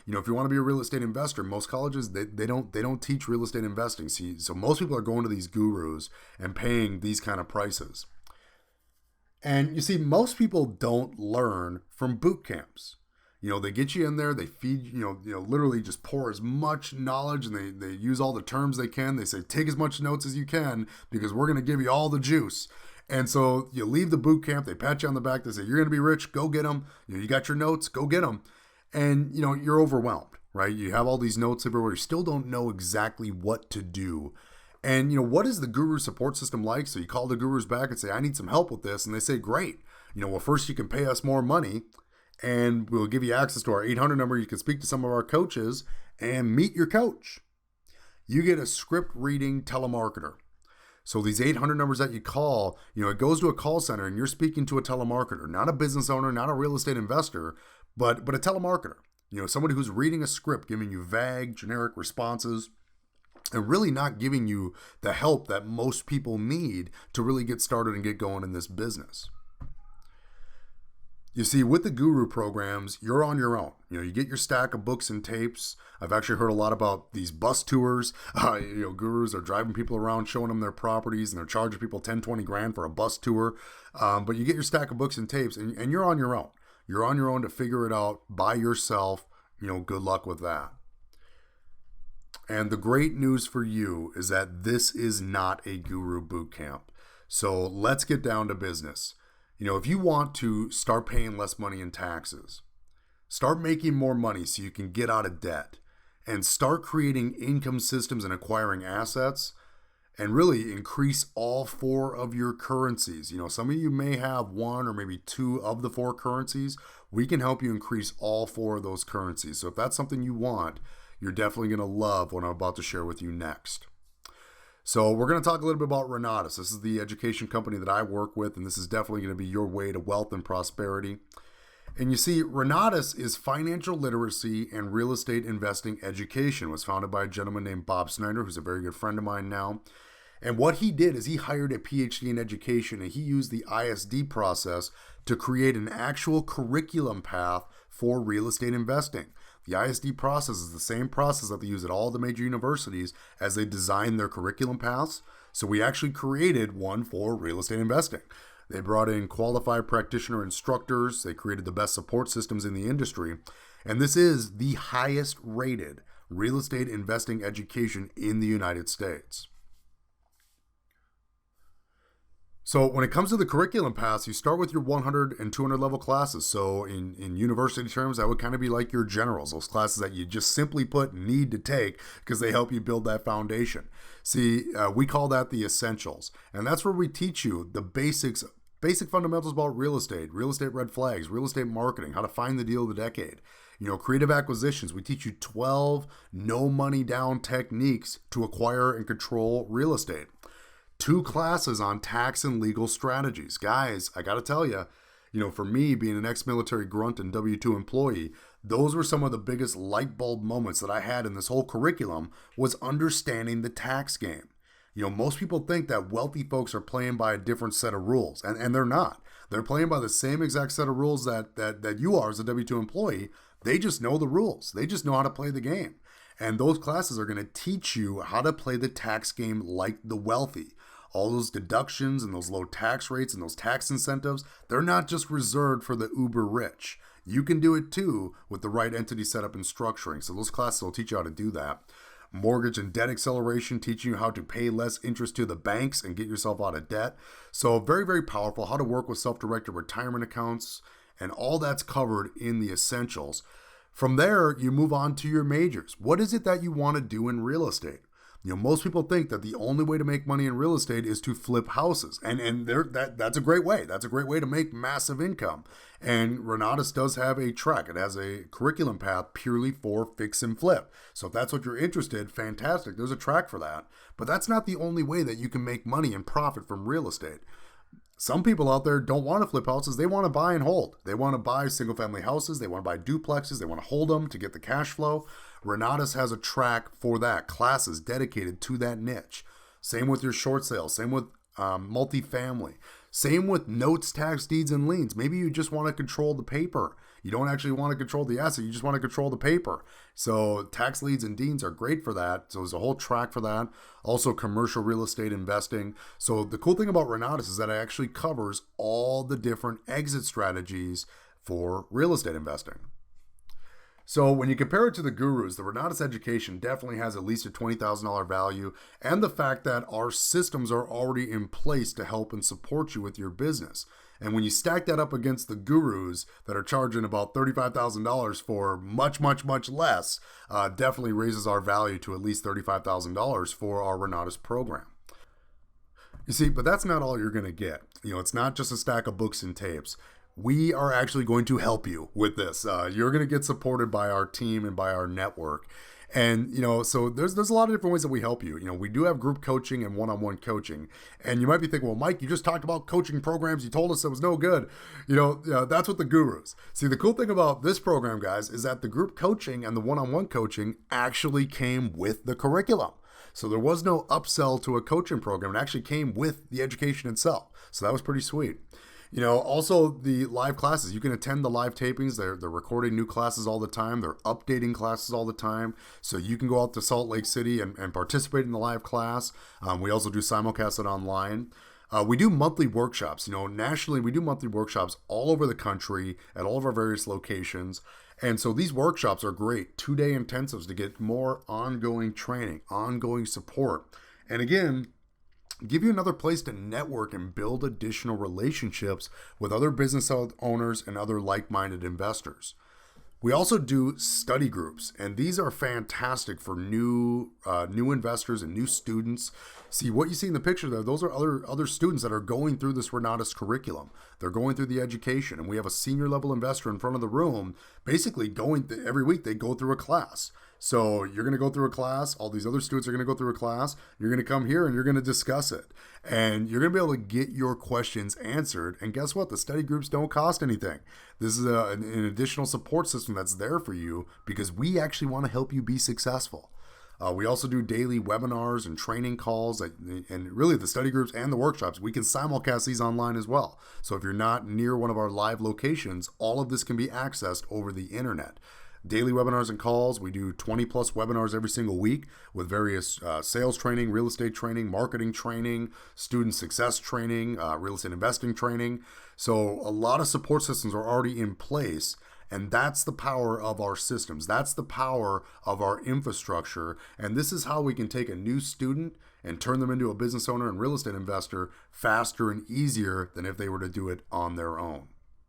If you want to be a real estate investor, most colleges, they don't teach real estate investing. See, so most people are going to these gurus and paying these kind of prices. And you see, most people don't learn from boot camps. They get you in there, they feed, literally just pour as much knowledge and they use all the terms they can. They say, take as much notes as you can because we're going to give you all the juice. And so you leave the boot camp, they pat you on the back, they say, you're going to be rich, go get them. You got your notes, go get them. And, you're overwhelmed, right? You have all these notes everywhere. You still don't know exactly what to do. And, what is the guru support system like? So you call the gurus back and say, I need some help with this. And they say, great. Well, first you can pay us more money and we'll give you access to our 800 number. You can speak to some of our coaches and meet your coach. You get a script reading telemarketer. So these 800 numbers that you call, it goes to a call center and you're speaking to a telemarketer, not a business owner, not a real estate investor, but a telemarketer, somebody who's reading a script, giving you vague, generic responses, and really not giving you the help that most people need to really get started and get going in this business. You see, with the guru programs, you're on your own. You get your stack of books and tapes. I've actually heard a lot about these bus tours. Gurus are driving people around, showing them their properties, and they're charging people 10, 20 grand for a bus tour. But you get your stack of books and tapes, and you're on your own. You're on your own to figure it out by yourself. Good luck with that. And the great news for you is that this is not a guru boot camp. So let's get down to business. If you want to start paying less money in taxes, start making more money so you can get out of debt, and start creating income systems and acquiring assets, and really increase all 4 of your currencies. Some of you may have 1 or maybe 2 of the 4 currencies. We can help you increase all 4 of those currencies. So if that's something you want, you're definitely going to love what I'm about to share with you next. So we're going to talk a little bit about Renatus. This is the education company that I work with, and this is definitely going to be your way to wealth and prosperity. And you see, Renatus is financial literacy and real estate investing education. It was founded by a gentleman named Bob Snyder, who's a very good friend of mine now. And what he did is he hired a PhD in education, and he used the ISD process to create an actual curriculum path for real estate investing. The ISD process is the same process that they use at all the major universities as they design their curriculum paths. So we actually created one for real estate investing. They brought in qualified practitioner instructors. They created the best support systems in the industry. And this is the highest rated real estate investing education in the United States. So when it comes to the curriculum paths, you start with your 100 and 200 level classes. So in university terms, that would kind of be like your generals, those classes that you just simply put need to take because they help you build that foundation. See, we call that the essentials. And that's where we teach you the basic fundamentals about real estate red flags, real estate marketing, how to find the deal of the decade. Creative acquisitions. We teach you 12 no money down techniques to acquire and control real estate. 2 classes on tax and legal strategies. Guys, I got to tell you, for me being an ex-military grunt and W-2 employee, those were some of the biggest light bulb moments that I had in this whole curriculum was understanding the tax game. Most people think that wealthy folks are playing by a different set of rules, and they're not. They're playing by the same exact set of rules that you are as a W-2 employee. They just know the rules. They just know how to play the game. And those classes are going to teach you how to play the tax game like the wealthy. All those deductions and those low tax rates and those tax incentives, they're not just reserved for the uber rich. You can do it too with the right entity setup and structuring. So those classes will teach you how to do that. Mortgage and debt acceleration, teaching you how to pay less interest to the banks and get yourself out of debt. So very, very powerful. How to work with self-directed retirement accounts, and all that's covered in the essentials. From there, you move on to your majors. What is it that you want to do in real estate? Most people think that the only way to make money in real estate is to flip houses. And that's a great way. That's a great way to make massive income. And Renatus does have a track. It has a curriculum path purely for fix and flip. So if that's what you're interested, fantastic. There's a track for that. But that's not the only way that you can make money and profit from real estate. Some people out there don't want to flip houses. They want to buy and hold. They want to buy single family houses. They want to buy duplexes. They want to hold them to get the cash flow. Renatus has a track for that, classes dedicated to that niche. Same with your short sales. Same with multifamily. Same with notes, tax deeds, and liens. Maybe you just want to control the paper. You don't actually want to control the asset. You just want to control the paper. So tax liens and deeds are great for that. So there's a whole track for that. Also commercial real estate investing. So the cool thing about Renatus is that it actually covers all the different exit strategies for real estate investing. So when you compare it to the gurus, the Renatus education definitely has at least a $20,000 value, and the fact that our systems are already in place to help and support you with your business. And when you stack that up against the gurus that are charging about $35,000 for much, much, much less, definitely raises our value to at least $35,000 for our Renatus program. You see, but that's not all you're going to get. It's not just a stack of books and tapes. We are actually going to help you with this. You're going to get supported by our team and by our network. And, so there's a lot of different ways that we help you. We do have group coaching and one-on-one coaching. And you might be thinking, well, Mike, you just talked about coaching programs. You told us it was no good. That's what the gurus. See, the cool thing about this program, guys, is that the group coaching and the one-on-one coaching actually came with the curriculum. So there was no upsell to a coaching program. It actually came with the education itself. So that was pretty sweet. Also the live classes, you can attend the live tapings. They're recording new classes all the time. They're updating classes all the time. So you can go out to Salt Lake City and participate in the live class. We also do simulcast it online. We do monthly workshops. Nationally, we do monthly workshops all over the country at all of our various locations. And so these workshops are great 2-day intensives to get more ongoing training, ongoing support. And again, give you another place to network and build additional relationships with other business owners and other like-minded investors. We also do study groups, and these are fantastic for new investors and new students. See, what you see in the picture there, those are other students that are going through this Renatus curriculum. They're going through the education, and we have a senior level investor in front of the room, basically every week they go through a class. So you're going to go through a class. All these other students are going to go through a class. You're going to come here and you're going to discuss it. And you're going to be able to get your questions answered. And guess what? The study groups don't cost anything. This is an additional support system that's there for you because we actually want to help you be successful. We also do daily webinars and training calls, and really the study groups and the workshops. We can simulcast these online as well. So if you're not near one of our live locations, all of this can be accessed over the internet. Daily webinars and calls. We do 20 plus webinars every single week with various sales training, real estate training, marketing training, student success training, real estate investing training. So a lot of support systems are already in place. And that's the power of our systems. That's the power of our infrastructure. And this is how we can take a new student and turn them into a business owner and real estate investor faster and easier than if they were to do it on their own.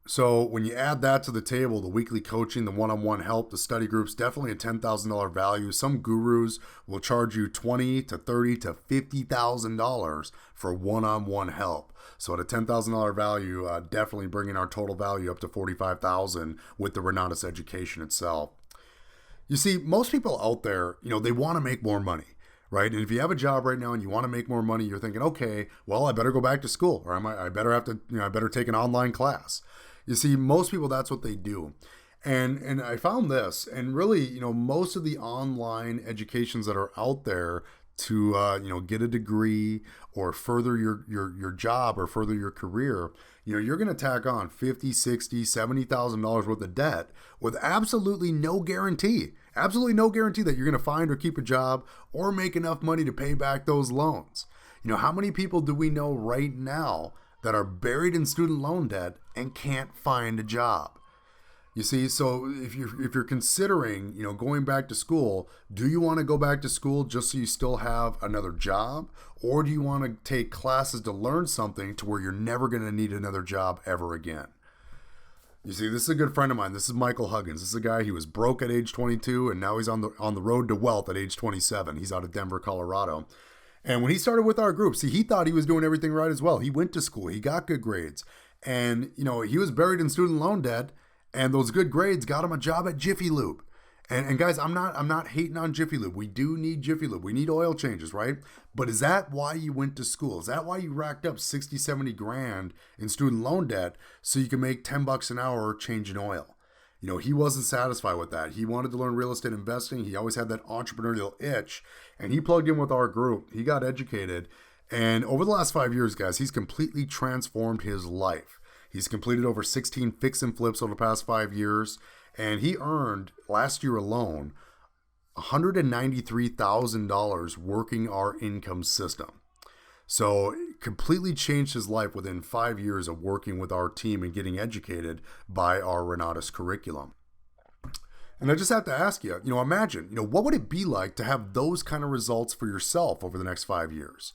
So when you add that to the table, the weekly coaching, the one-on-one help, the study groups, definitely a $10,000 value. Some gurus will charge you $20,000 to $30,000 to $50,000 for one-on-one help. So at a $10,000 value, definitely bringing our total value up to $45,000 with the Renatus education itself. You see, most people out there, they want to make more money. right? And if you have a job right now and you want to make more money, you're thinking, okay, well, I better go back to school, or I better have to, I better take an online class. You see, most people, that's what they do. And I found this, and really, most of the online educations that are out there to get a degree or further your job or further your career, you're going to tack on 50, 60, $70,000 worth of debt with absolutely no guarantee that you're going to find or keep a job or make enough money to pay back those loans. How many people do we know right now that are buried in student loan debt and can't find a job? You see, so if you're considering, going back to school, do you want to go back to school just so you still have another job? Or do you want to take classes to learn something to where you're never going to need another job ever again? You see, this is a good friend of mine. This is Michael Huggins. This is a guy, he was broke at age 22, and now he's on the road to wealth at age 27. He's out of Denver, Colorado. And when he started with our group, see, he thought he was doing everything right as well. He went to school. He got good grades. And, he was buried in student loan debt. And those good grades got him a job at Jiffy Lube. And guys, I'm not hating on Jiffy Lube. We do need Jiffy Lube. We need oil changes, right? But is that why you went to school? Is that why you racked up 60, 70 grand in student loan debt so you can make $10 an hour changing oil? He wasn't satisfied with that. He wanted to learn real estate investing. He always had that entrepreneurial itch, and he plugged in with our group. He got educated. And over the last 5 years, guys, he's completely transformed his life. He's completed over 16 fix and flips over the past 5 years, and he earned, last year alone, $193,000 working our income system. So completely changed his life within 5 years of working with our team and getting educated by our Renatus curriculum. And I just have to ask you, imagine, what would it be like to have those kind of results for yourself over the next 5 years?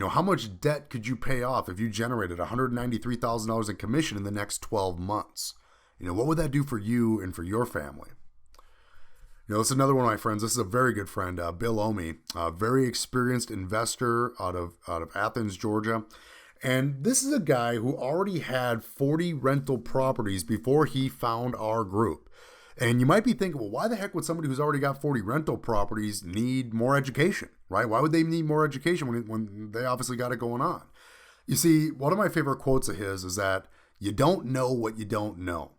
How much debt could you pay off if you generated $193,000 in commission in the next 12 months? What would that do for you and for your family? This is another one of my friends. This is a very good friend, Bill Omi, a very experienced investor out of Athens, Georgia. And this is a guy who already had 40 rental properties before he found our group. And you might be thinking, well, why the heck would somebody who's already got 40 rental properties need more education, right? Why would they need more education when they obviously got it going on? You see, one of my favorite quotes of his is that you don't know what you don't know.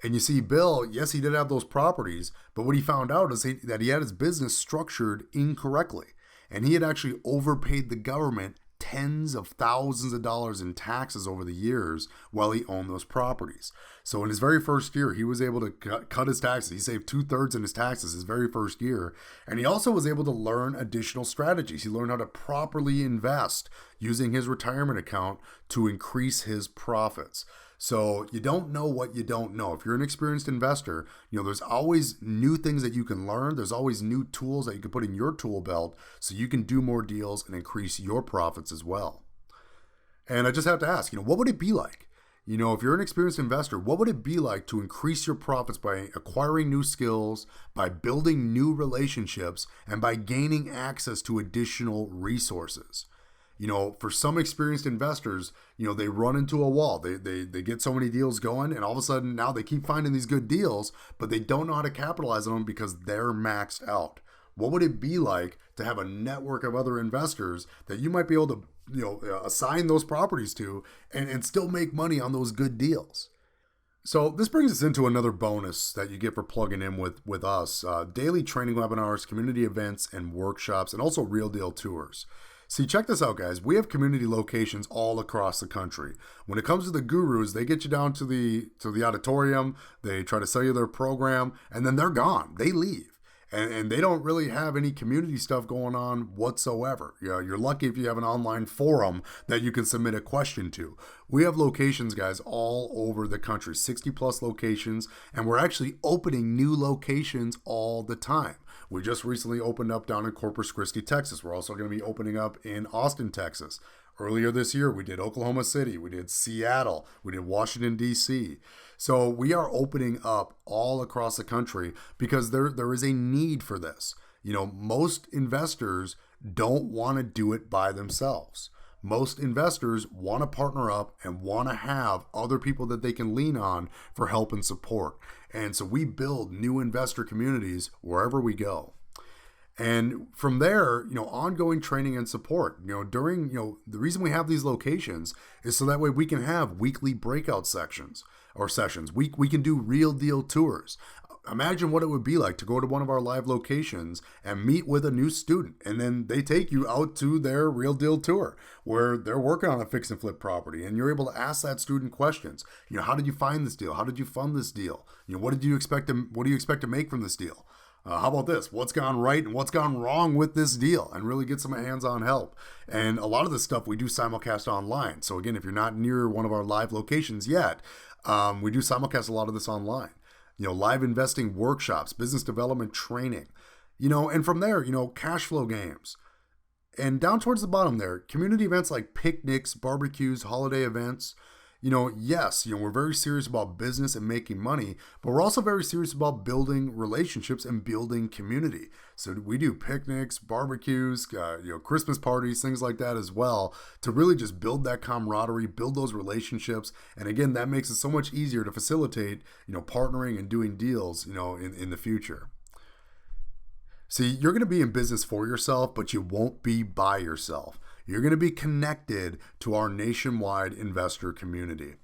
And you see, Bill, yes, he did have those properties, but what he found out is that he had his business structured incorrectly. And he had actually overpaid the government tens of thousands of dollars in taxes over the years while he owned those properties. So in his very first year, he was able to cut his taxes. He saved 2/3 in his taxes his very first year. And he also was able to learn additional strategies. He learned how to properly invest using his retirement account to increase his profits. So you don't know what you don't know. If you're an experienced investor, there's always new things that you can learn. There's always new tools that you can put in your tool belt so you can do more deals and increase your profits as well. And I just have to ask, what would it be like? If you're an experienced investor, what would it be like to increase your profits by acquiring new skills, by building new relationships, and by gaining access to additional resources? For some experienced investors, they run into a wall. They get so many deals going, and all of a sudden now they keep finding these good deals, but they don't know how to capitalize on them because they're maxed out. What would it be like to have a network of other investors that you might be able to, assign those properties to and still make money on those good deals? So this brings us into another bonus that you get for plugging in with us. Daily training webinars, community events, and workshops, and also real deal tours. See, check this out, guys. We have community locations all across the country. When it comes to the gurus, they get you down to the auditorium, they try to sell you their program, and then they're gone. They leave. And they don't really have any community stuff going on whatsoever. You're lucky if you have an online forum that you can submit a question to. We have locations, guys, all over the country, 60 plus locations, and we're actually opening new locations all the time. We just recently opened up down in Corpus Christi, Texas. We're also going to be opening up in Austin, Texas. Earlier this year, we did Oklahoma City, we did Seattle, we did Washington, D.C. So we are opening up all across the country because there is a need for this. Most investors don't want to do it by themselves. Most investors want to partner up and want to have other people that they can lean on for help and support. And so we build new investor communities wherever we go. And from there, ongoing training and support. During, the reason we have these locations is so that way we can have weekly breakout sections or sessions. We can do real deal tours. Imagine what it would be like to go to one of our live locations and meet with a new student, and then they take you out to their real deal tour where they're working on a fix and flip property, and you're able to ask that student questions. How did you find this deal? How did you fund this deal? What do you expect to make from this deal? How about this? What's gone right and what's gone wrong with this deal? And really get some hands-on help. And a lot of this stuff we do simulcast online. So again, if you're not near one of our live locations yet, we do simulcast a lot of this online. Live investing workshops, business development training, and from there, cash flow games. And down towards the bottom there, community events like picnics, barbecues, holiday events. Yes, we're very serious about business and making money, but we're also very serious about building relationships and building community. So we do picnics, barbecues, Christmas parties, things like that as well, to really just build that camaraderie, build those relationships. And again, that makes it so much easier to facilitate, partnering and doing deals, in the future. See, you're going to be in business for yourself, but you won't be by yourself. You're going to be connected to our nationwide investor community.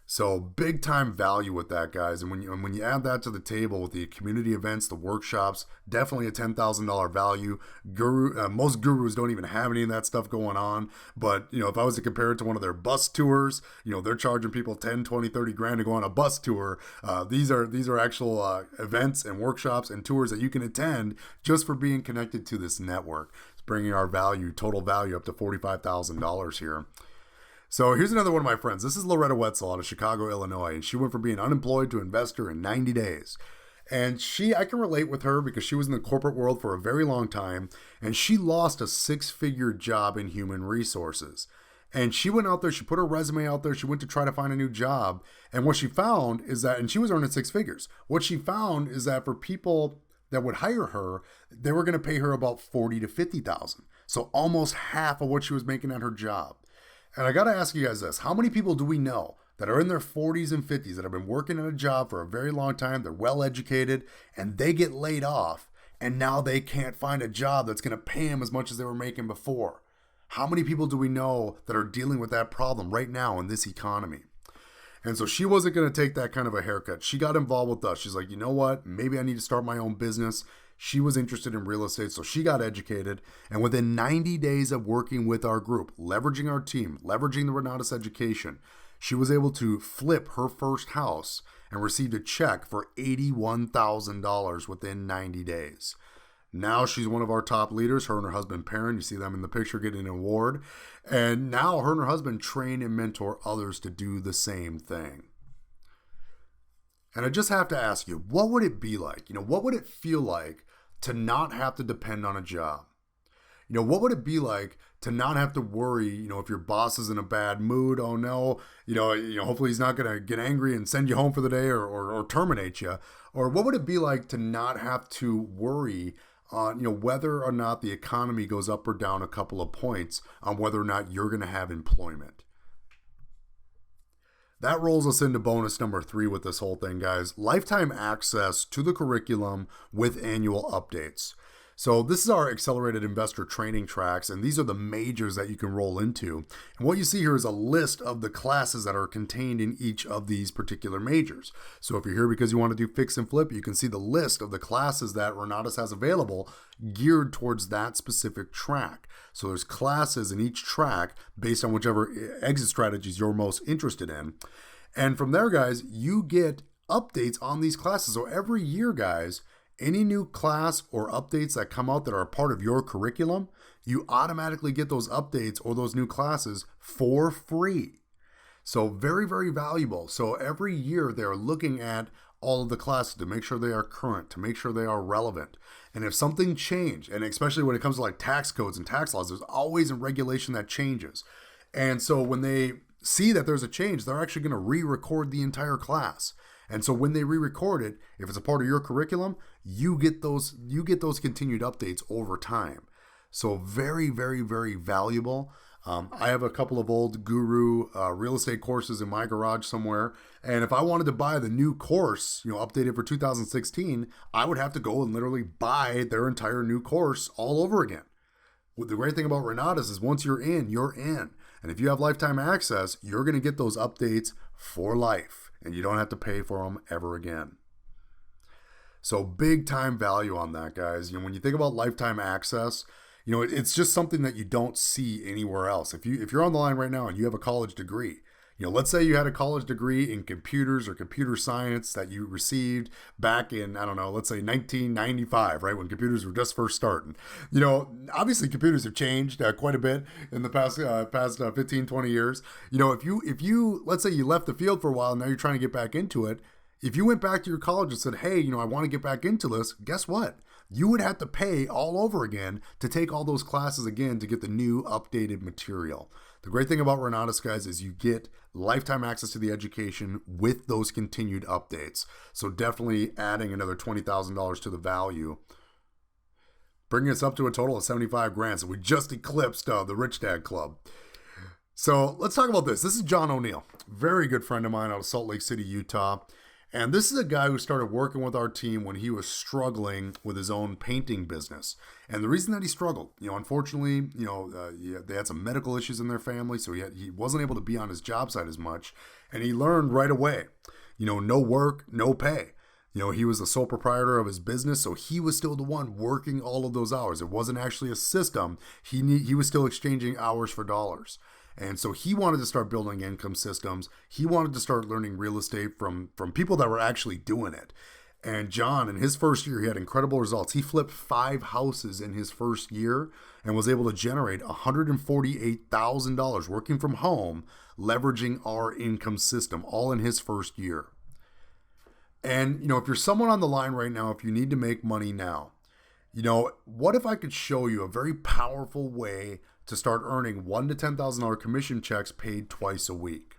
So big time value with that, guys. And when you add that to the table with the community events, the workshops, definitely a $10,000 value. Most gurus don't even have any of that stuff going on. But, if I was to compare it to one of their bus tours, they're charging people 10, 20, 30 grand to go on a bus tour. These are actual events and workshops and tours that you can attend just for being connected to this network. It's bringing our total value up to $45,000 here. So here's another one of my friends. This is Loretta Wetzel out of Chicago, Illinois, and she went from being unemployed to investor in 90 days. And I can relate with her because she was in the corporate world for a very long time, and she lost a 6-figure job in human resources. And she went out there, she put her resume out there, she went to try to find a new job, and what she found is that, and she was earning 6 figures, what she found is that for people that would hire her, they were going to pay her about $40,000 to $50,000. So almost half of what she was making at her job. And I got to ask you guys this. How many people do we know that are in their 40s and 50s that have been working at a job for a very long time, they're well educated, and they get laid off, and now they can't find a job that's going to pay them as much as they were making before? How many people do we know that are dealing with that problem right now in this economy? And so she wasn't going to take that kind of a haircut. She got involved with us. She's like, you know what? Maybe I need to start my own business. She was interested in real estate, so she got educated. And within 90 days of working with our group, leveraging our team, leveraging the Renatus education, she was able to flip her first house and received a check for $81,000 within 90 days. Now she's one of our top leaders, her and her husband, Perrin. You see them in the picture getting an award. And now her and her husband train and mentor others to do the same thing. And I just have to ask you, what would it be like? What would it feel like to not have to depend on a job? What would it be like to not have to worry, if your boss is in a bad mood? Oh no, hopefully he's not going to get angry and send you home for the day or terminate you. Or what would it be like to not have to worry on, whether or not the economy goes up or down a couple of points on whether or not you're going to have employment? That rolls us into bonus number 3 with this whole thing, guys. Lifetime access to the curriculum with annual updates. So this is our accelerated investor training tracks, and these are the majors that you can roll into. And what you see here is a list of the classes that are contained in each of these particular majors. So if you're here because you want to do fix and flip, you can see the list of the classes that Renatus has available geared towards that specific track. So there's classes in each track based on whichever exit strategies you're most interested in. And from there, guys, you get updates on these classes. So every year, guys, any new class or updates that come out that are a part of your curriculum, you automatically get those updates or those new classes for free. So very, very valuable. So every year they're looking at all of the classes to make sure they are current, to make sure they are relevant. And if something changed, and especially when it comes to like tax codes and tax laws, there's always a regulation that changes. And so when they see that there's a change, they're actually going to re-record the entire class. And so when they re-record it, if it's a part of your curriculum, you get those continued updates over time. So very, very, very valuable. I have a couple of old guru real estate courses in my garage somewhere. And if I wanted to buy the new course, updated for 2016, I would have to go and literally buy their entire new course all over again. Well, the great thing about Renatus is once you're in, you're in. And if you have lifetime access, you're going to get those updates for life. And you don't have to pay for them ever again. So big time value on that, guys. When you think about lifetime access, it's just something that you don't see anywhere else. If you're on the line right now and you have a college degree, let's say you had a college degree in computers or computer science that you received back in, I don't know, let's say 1995, right? When computers were just first starting. Obviously computers have changed quite a bit in the past 15, 20 years. If you, let's say you left the field for a while and now you're trying to get back into it. If you went back to your college and said, hey, I want to get back into this, guess what? You would have to pay all over again to take all those classes again to get the new updated material. The great thing about Renatus, guys, is you get lifetime access to the education with those continued updates. So definitely adding another $20,000 to the value, bringing us up to a total of 75 grand. So we just eclipsed the Rich Dad Club. So let's talk about this. This is John O'Neill, very good friend of mine out of Salt Lake City, Utah. And this is a guy who started working with our team when he was struggling with his own painting business. And the reason that he struggled, unfortunately, they had some medical issues in their family, so he wasn't able to be on his job site as much. And he learned right away, no work, no pay. He was the sole proprietor of his business, so he was still the one working all of those hours. It wasn't actually a system. He was still exchanging hours for dollars. And so he wanted to start building income systems. He wanted to start learning real estate from people that were actually doing it. And John, in his first year, he had incredible results. He flipped 5 houses in his first year and was able to generate $148,000 working from home, leveraging our income system, all in his first year. And, if you're someone on the line right now, if you need to make money now, what if I could show you a very powerful way to start earning $1,000 to $10,000 commission checks paid twice a week?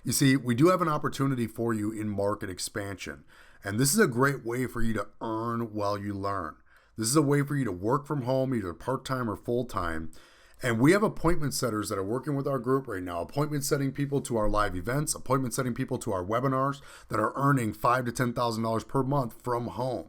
You see, we do have an opportunity for you in market expansion. And this is a great way for you to earn while you learn. This is a way for you to work from home, either part-time or full-time. And we have appointment setters that are working with our group right now, appointment setting people to our live events, appointment setting people to our webinars that are earning $5,000 to $10,000 per month from home.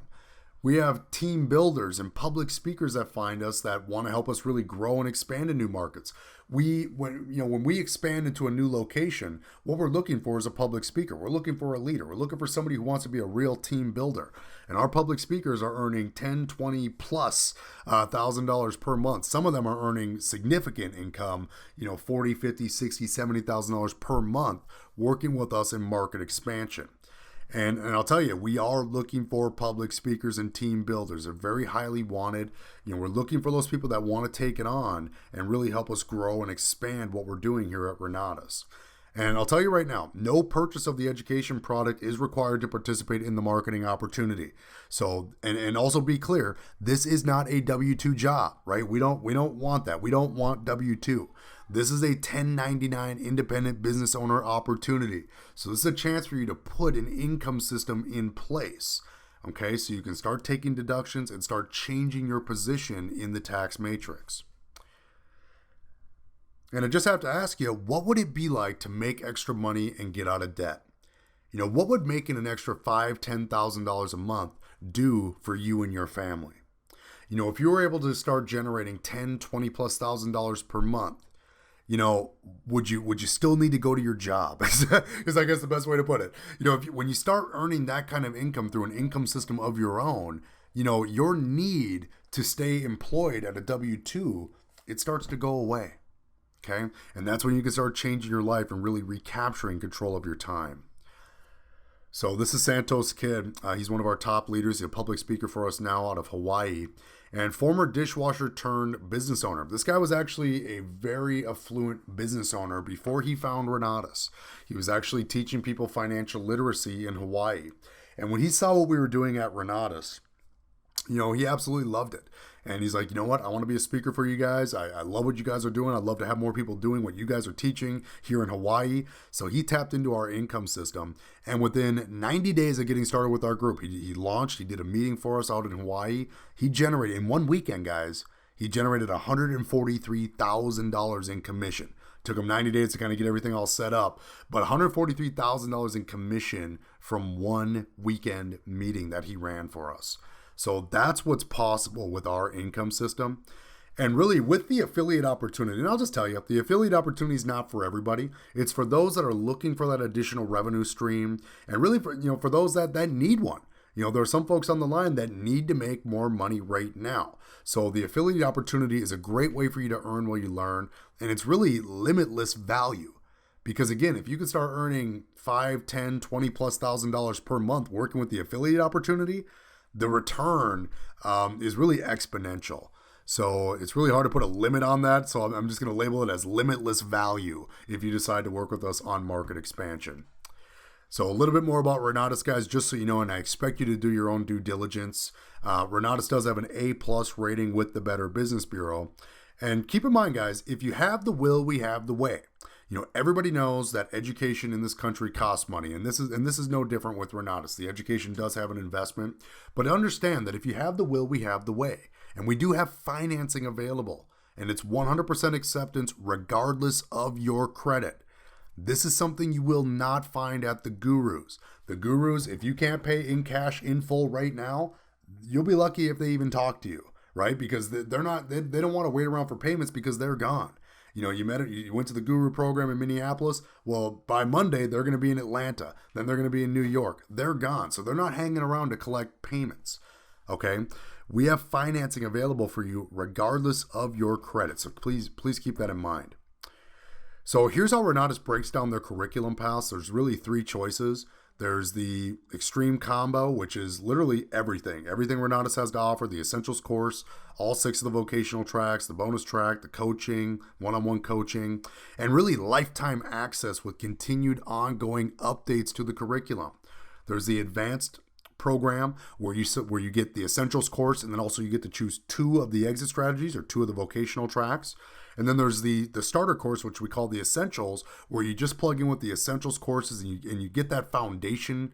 We have team builders and public speakers that find us that want to help us really grow and expand in new markets. When we expand into a new location, what we're looking for is a public speaker. We're looking for a leader. We're looking for somebody who wants to be a real team builder. And our public speakers are earning $10, $20 plus $1,000 per month. Some of them are earning significant income, $40, $50, $60, $70,000 per month working with us in market expansion. And I'll tell you, we are looking for public speakers and team builders. They're very highly wanted. We're looking for those people that want to take it on and really help us grow and expand what we're doing here at Renatus. And I'll tell you right now, no purchase of the education product is required to participate in the marketing opportunity. So, and also be clear, this is not a W-2 job, right? We don't want that. We don't want W-2. This is a 1099 independent business owner opportunity. So this is a chance for you to put an income system in place. Okay, so you can start taking deductions and start changing your position in the tax matrix. And I just have to ask you, what would it be like to make extra money and get out of debt? What would making an extra $5,000, $10,000 a month do for you and your family? If you were able to start generating $10,000, $20,000 plus per month, would you still need to go to your job? Is I guess the best way to put it. When you start earning that kind of income through an income system of your own, your need to stay employed at a W-2, it starts to go away. Okay? And that's when you can start changing your life and really recapturing control of your time. So this is Santos Kid. He's one of our top leaders. He's a public speaker for us now out of Hawaii. And former dishwasher turned business owner. This guy was actually a very affluent business owner before he found Renatus. He was actually teaching people financial literacy in Hawaii. And when he saw what we were doing at Renatus, he absolutely loved it. And he's like, you know what? I want to be a speaker for you guys. I love what you guys are doing. I'd love to have more people doing what you guys are teaching here in Hawaii. So he tapped into our income system. And within 90 days of getting started with our group, he launched, he did a meeting for us out in Hawaii. He generated, in one weekend, guys, he generated $143,000 in commission. Took him 90 days to kind of get everything all set up, but $143,000 in commission from one weekend meeting that he ran for us. So that's what's possible with our income system. And really with the affiliate opportunity, and I'll just tell you, the affiliate opportunity is not for everybody. It's for those that are looking for that additional revenue stream, and really for those that need one. There are some folks on the line that need to make more money right now. So the affiliate opportunity is a great way for you to earn while you learn. And it's really limitless value. Because again, if you could start earning $5, $10, $20 plus $1,000 per month working with the affiliate opportunity, the return is really exponential. So it's really hard to put a limit on that. So I'm just going to label it as limitless value if you decide to work with us on market expansion. So a little bit more about Renatus, guys, just so you know, and I expect you to do your own due diligence. Renatus does have an A+ rating with the Better Business Bureau. And keep in mind, guys, if you have the will, we have the way. Everybody knows that education in this country costs money, and this is no different with Renatus. The education does have an investment, but understand that if you have the will, we have the way. And we do have financing available, and it's 100% acceptance regardless of your credit. This is something you will not find at the gurus. The gurus, if you can't pay in cash in full right now, you'll be lucky if they even talk to you, right? Because they don't want to wait around for payments because they're gone. You went to the guru program in Minneapolis. Well, by Monday, they're going to be in Atlanta. Then they're going to be in New York. They're gone. So they're not hanging around to collect payments. Okay? We have financing available for you regardless of your credit. So please keep that in mind. So here's how Renatus breaks down their curriculum paths. There's really 3 choices. There's the Extreme Combo, which is literally everything. Everything Renatus has to offer, the Essentials course, all 6 of the vocational tracks, the bonus track, the coaching, one-on-one coaching, and really lifetime access with continued ongoing updates to the curriculum. There's the Advanced program where you get the Essentials course, and then also you get to choose 2 of the exit strategies or 2 of the vocational tracks. And then there's the starter course, which we call the Essentials, where you just plug in with the Essentials courses and you get that foundation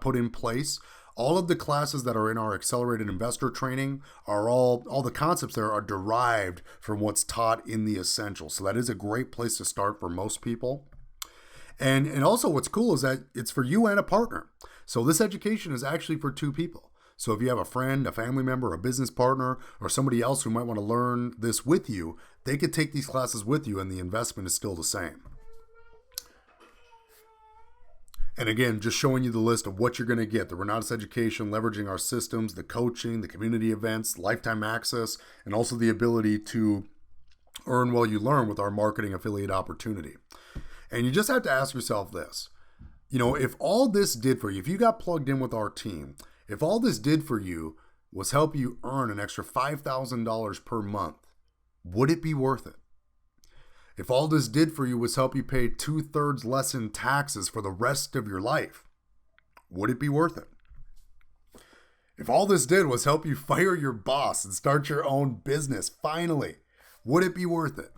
put in place. All of the classes that are in our accelerated investor training are all the concepts there are derived from what's taught in the Essentials. So that is a great place to start for most people. And also what's cool is that it's for you and a partner. So this education is actually for 2 people. So if you have a friend, a family member, a business partner, or somebody else who might want to learn this with you, they could take these classes with you and the investment is still the same. And again, just showing you the list of what you're going to get. The Renatus education, leveraging our systems, the coaching, the community events, lifetime access, and also the ability to earn while you learn with our marketing affiliate opportunity. And you just have to ask yourself this. If all this did for you, if you got plugged in with our team, if all this did for you was help you earn an extra $5,000 per month, would it be worth it? If all this did for you was help you pay 2/3 less in taxes for the rest of your life, would it be worth it? If all this did was help you fire your boss and start your own business, finally, would it be worth it?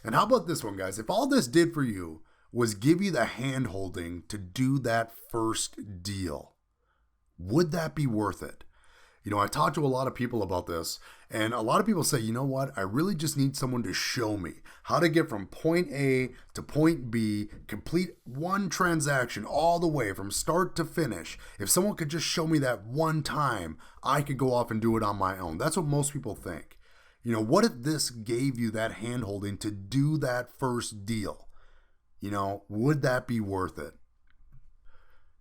And how about this one, guys? If all this did for you was give you the hand-holding to do that first deal, would that be worth it? I talked to a lot of people about this, and a lot of people say, you know what? I really just need someone to show me how to get from point A to point B, complete one transaction all the way from start to finish. If someone could just show me that one time, I could go off and do it on my own. That's what most people think. What if this gave you that hand-holding to do that first deal? Would that be worth it?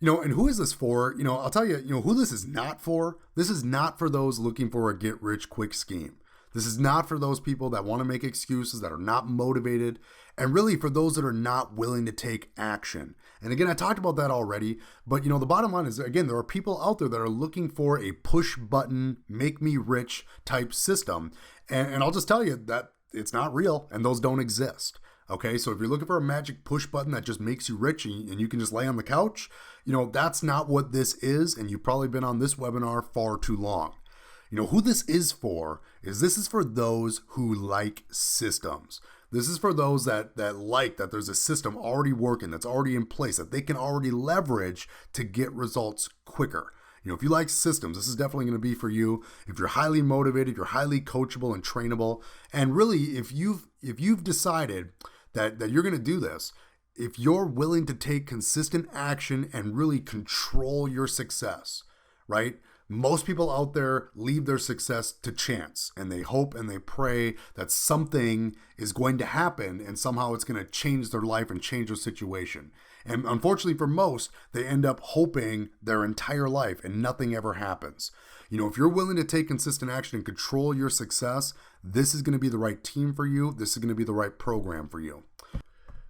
And who is this for? I'll tell you, who this is not for. This is not for those looking for a get-rich-quick scheme. This is not for those people that want to make excuses, that are not motivated, and really for those that are not willing to take action. And again, I talked about that already, but the bottom line is, again, there are people out there that are looking for a push-button, make-me-rich type system. And I'll just tell you that it's not real, and those don't exist. Okay, so if you're looking for a magic push button that just makes you rich and you can just lay on the couch, that's not what this is, and you've probably been on this webinar far too long. Who this is for those who like systems. This is for those that like that there's a system already working, that's already in place, that they can already leverage to get results quicker. If you like systems, this is definitely going to be for you. If you're highly motivated, you're highly coachable and trainable, and really, if you've decided that you're going to do this, if you're willing to take consistent action and really control your success, right? Most people out there leave their success to chance, and they hope and they pray that something is going to happen and somehow it's going to change their life and change their situation. And unfortunately for most, they end up hoping their entire life and nothing ever happens. If you're willing to take consistent action and control your success, this is going to be the right team for you. This is going to be the right program for you.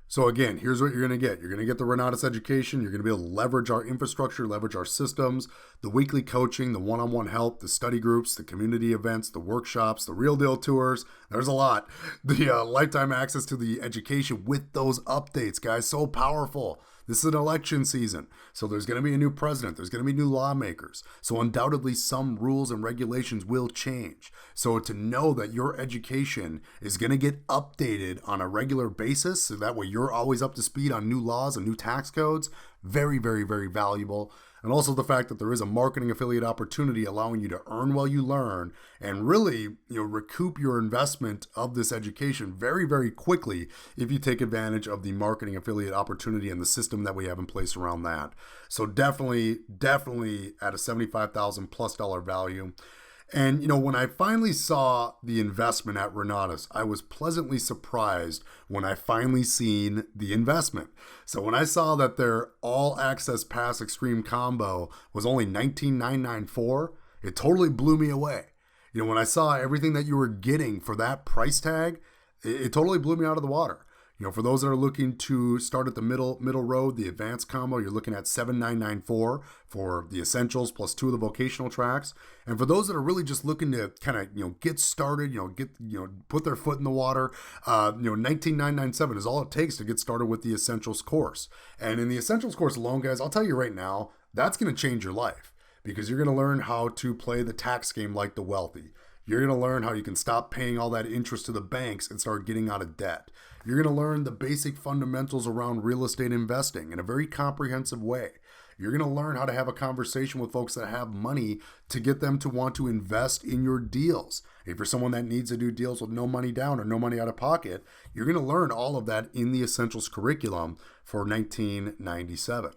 So again, here's what you're going to get. You're going to get the Renatus education. You're going to be able to leverage our infrastructure, leverage our systems, the weekly coaching, the one-on-one help, the study groups, the community events, the workshops, the real deal tours. There's a lot. The lifetime access to the education with those updates, guys. So powerful. This is an election season, so there's going to be a new president. There's going to be new lawmakers. So undoubtedly, some rules and regulations will change. So to know that your education is going to get updated on a regular basis, so that way you're always up to speed on new laws and new tax codes, very, very, very valuable. And also the fact that there is a marketing affiliate opportunity allowing you to earn while you learn and really, recoup your investment of this education very, very quickly if you take advantage of the marketing affiliate opportunity and the system that we have in place around that. So definitely at a $75,000+ value. And, when I finally saw the investment at Renatus, I was pleasantly surprised when I finally seen the investment. So when I saw that their all access pass extreme combo was only $19,994, it totally blew me away. When I saw everything that you were getting for that price tag, it totally blew me out of the water. For those that are looking to start at the middle road, the advanced combo, you're looking at $7,994 for the essentials plus 2 of the vocational tracks. And for those that are really just looking to kind of, get started, put their foot in the water, $19,997 is all it takes to get started with the essentials course. And in the essentials course alone, guys, I'll tell you right now, that's going to change your life because you're going to learn how to play the tax game like the wealthy. You're going to learn how you can stop paying all that interest to the banks and start getting out of debt. You're going to learn the basic fundamentals around real estate investing in a very comprehensive way. You're going to learn how to have a conversation with folks that have money to get them to want to invest in your deals. If you're someone that needs to do deals with no money down or no money out of pocket, you're going to learn all of that in the Essentials curriculum for $1997.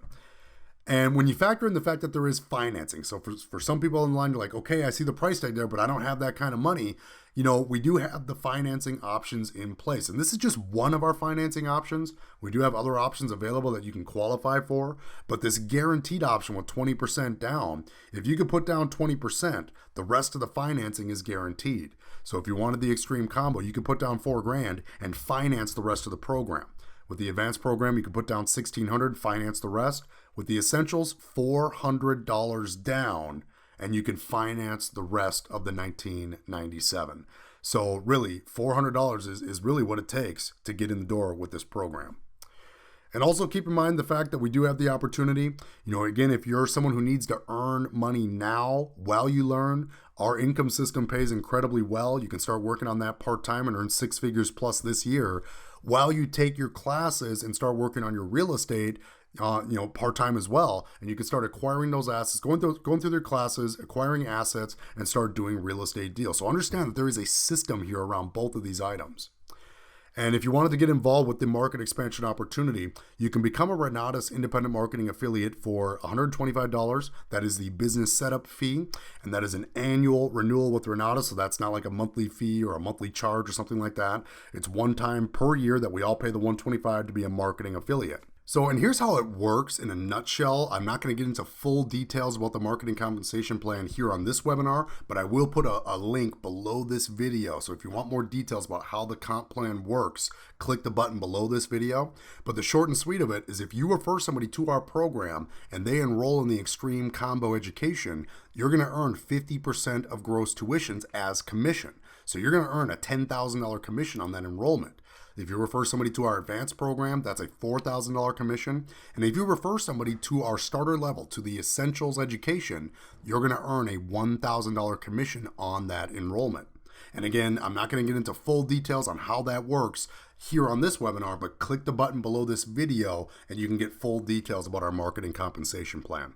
And when you factor in the fact that there is financing, so for some people in line, you're like, okay, I see the price tag there, but I don't have that kind of money. We do have the financing options in place. And this is just one of our financing options. We do have other options available that you can qualify for. But this guaranteed option with 20% down, if you could put down 20%, the rest of the financing is guaranteed. So if you wanted the extreme combo, you could put down $4,000 and finance the rest of the program. With the advanced program, you could put down $1,600, finance the rest. With the essentials, $400 down, and you can finance the rest of the $1997. So really, $400 is really what it takes to get in the door with this program. And also keep in mind the fact that we do have the opportunity, again, if you're someone who needs to earn money now while you learn, our income system pays incredibly well. You can start working on that part-time and earn 6 figures plus this year while you take your classes and start working on your real estate part-time as well. And you can start acquiring those assets, going through their classes, acquiring assets, and start doing real estate deals. So understand that there is a system here around both of these items. And if you wanted to get involved with the market expansion opportunity, you can become a Renatus independent marketing affiliate for $125. That is the business setup fee, and that is an annual renewal with Renatus. So that's not like a monthly fee or a monthly charge or something like that. It's one time per year that we all pay the $125 to be a marketing affiliate. So, and here's how it works in a nutshell. I'm not going to get into full details about the marketing compensation plan here on this webinar, but I will put a link below this video. So if you want more details about how the comp plan works, click the button below this video. But the short and sweet of it is if you refer somebody to our program and they enroll in the Extreme Combo Education, you're going to earn 50% of gross tuitions as commission. So you're going to earn a $10,000 commission on that enrollment. If you refer somebody to our advanced program, that's a $4,000 commission. And if you refer somebody to our starter level, to the Essentials Education, you're going to earn a $1,000 commission on that enrollment. And again, I'm not going to get into full details on how that works here on this webinar, but click the button below this video and you can get full details about our marketing compensation plan.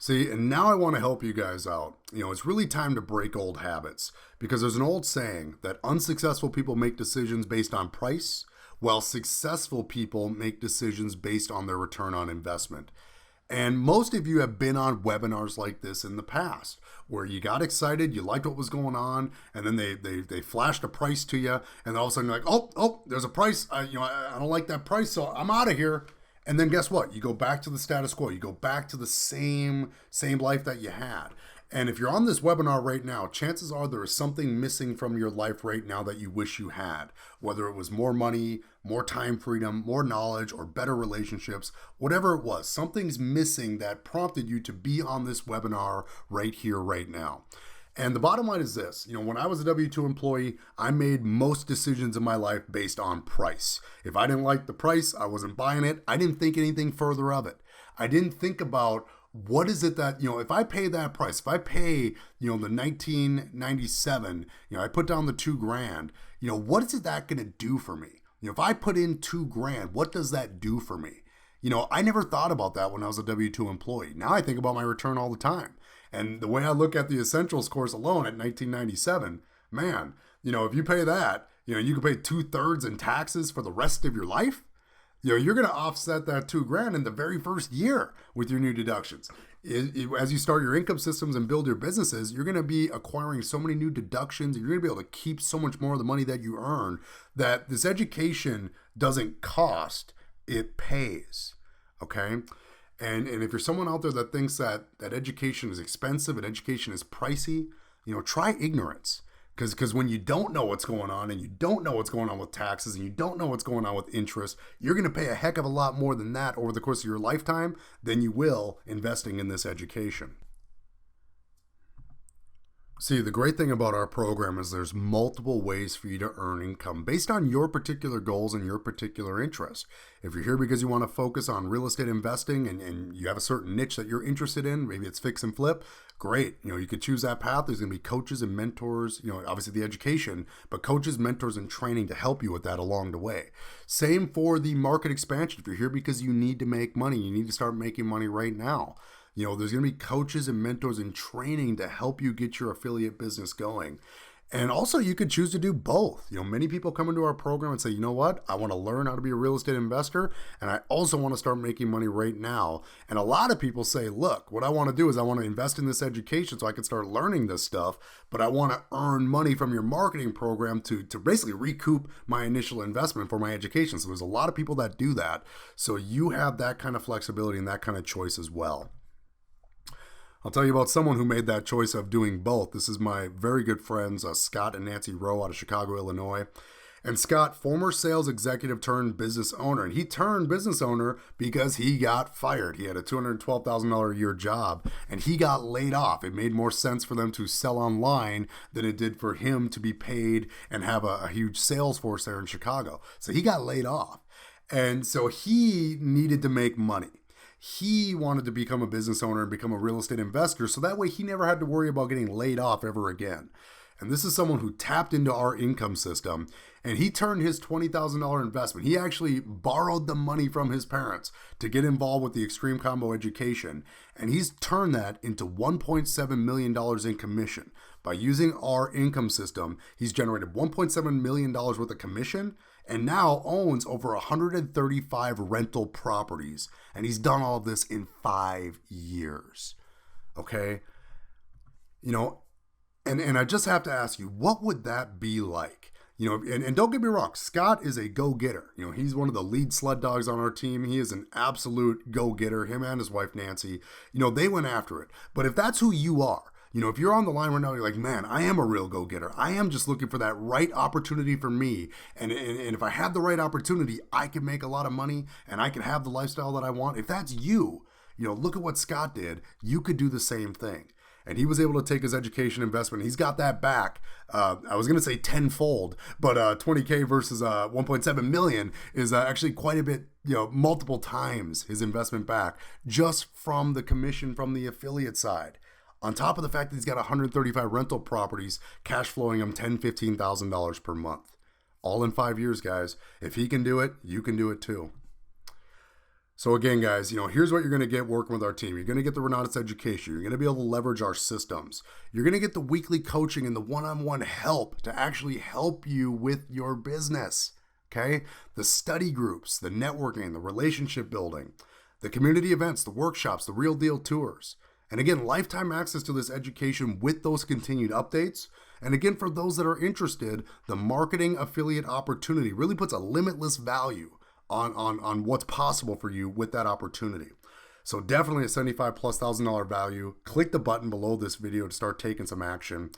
See, and now I want to help you guys out. It's really time to break old habits because there's an old saying that unsuccessful people make decisions based on price, while successful people make decisions based on their return on investment. And most of you have been on webinars like this in the past, where you got excited, you liked what was going on, and then they flashed a price to you, and all of a sudden you're like, oh, there's a price. I don't like that price, so I'm out of here. And then guess what? You go back to the status quo. You go back to the same life that you had. And if you're on this webinar right now, chances are there is something missing from your life right now that you wish you had. Whether it was more money, more time freedom, more knowledge, or better relationships, whatever it was, something's missing that prompted you to be on this webinar right here, right now. And the bottom line is this, when I was a W-2 employee, I made most decisions in my life based on price. If I didn't like the price, I wasn't buying it. I didn't think anything further of it. I didn't think about what is it that, if I pay that price, if I pay, the 1997, I put down the $2,000, what is it that going to do for me? If I put in $2,000, what does that do for me? I never thought about that when I was a W-2 employee. Now I think about my return all the time. And the way I look at the Essentials course alone at 1997, man, if you pay that, you can pay 2/3 in taxes for the rest of your life. You're going to offset that $2,000 in the very first year with your new deductions. As you start your income systems and build your businesses, you're going to be acquiring so many new deductions. You're going to be able to keep so much more of the money that you earn that this education doesn't cost, it pays. Okay? And if you're someone out there that thinks that education is expensive and education is pricey, try ignorance. Because when you don't know what's going on and you don't know what's going on with taxes and you don't know what's going on with interest, you're going to pay a heck of a lot more than that over the course of your lifetime than you will investing in this education. See, the great thing about our program is there's multiple ways for you to earn income based on your particular goals and your particular interests. If you're here because you want to focus on real estate investing and you have a certain niche that you're interested in, maybe it's fix and flip, great. You could choose that path. There's going to be coaches and mentors, obviously the education, but coaches, mentors, and training to help you with that along the way. Same for the market expansion. If you're here because you need to make money, you need to start making money right now. There's going to be coaches and mentors and training to help you get your affiliate business going. And also you could choose to do both. Many people come into our program and say, you know what? I want to learn how to be a real estate investor. And I also want to start making money right now. And a lot of people say, look, what I want to do is I want to invest in this education so I can start learning this stuff. But I want to earn money from your marketing program to basically recoup my initial investment for my education. So there's a lot of people that do that. So you have that kind of flexibility and that kind of choice as well. I'll tell you about someone who made that choice of doing both. This is my very good friends, Scott and Nancy Rowe out of Chicago, Illinois. And Scott, former sales executive turned business owner. And he turned business owner because he got fired. He had a $212,000 a year job and he got laid off. It made more sense for them to sell online than it did for him to be paid and have a huge sales force there in Chicago. So he got laid off. And so he needed to make money. He wanted to become a business owner and become a real estate investor, so that way he never had to worry about getting laid off ever again. And this is someone who tapped into our income system, and he turned his $20,000 investment. He actually borrowed the money from his parents to get involved with the Extreme Combo education, and he's turned that into $1.7 million in commission. By using our income system, he's generated $1.7 million worth of commission and now owns over 135 rental properties. And he's done all of this in 5 years. Okay? And I just have to ask you, what would that be like? And don't get me wrong, Scott is a go-getter. He's one of the lead sled dogs on our team. He is an absolute go-getter. Him and his wife, Nancy, they went after it. But if that's who you are, if you're on the line right now, you're like, man, I am a real go-getter. I am just looking for that right opportunity for me. And if I have the right opportunity, I can make a lot of money and I can have the lifestyle that I want. If that's you, look at what Scott did. You could do the same thing. And he was able to take his education investment. He's got that back. I was going to say tenfold, but $20K versus $1.7 million is actually quite a bit, multiple times his investment back just from the commission from the affiliate side. On top of the fact that he's got 135 rental properties, cash flowing him $10,000, $15,000 per month. All in 5 years, guys. If he can do it, you can do it too. So again, guys, here's what you're going to get working with our team. You're going to get the Renatus education. You're going to be able to leverage our systems. You're going to get the weekly coaching and the one-on-one help to actually help you with your business. Okay? The study groups, the networking, the relationship building, the community events, the workshops, the real deal tours. And again, lifetime access to this education with those continued updates. And again, for those that are interested, the marketing affiliate opportunity really puts a limitless value on what's possible for you with that opportunity. So definitely a $75,000+ value. Click the button below this video to start taking some action.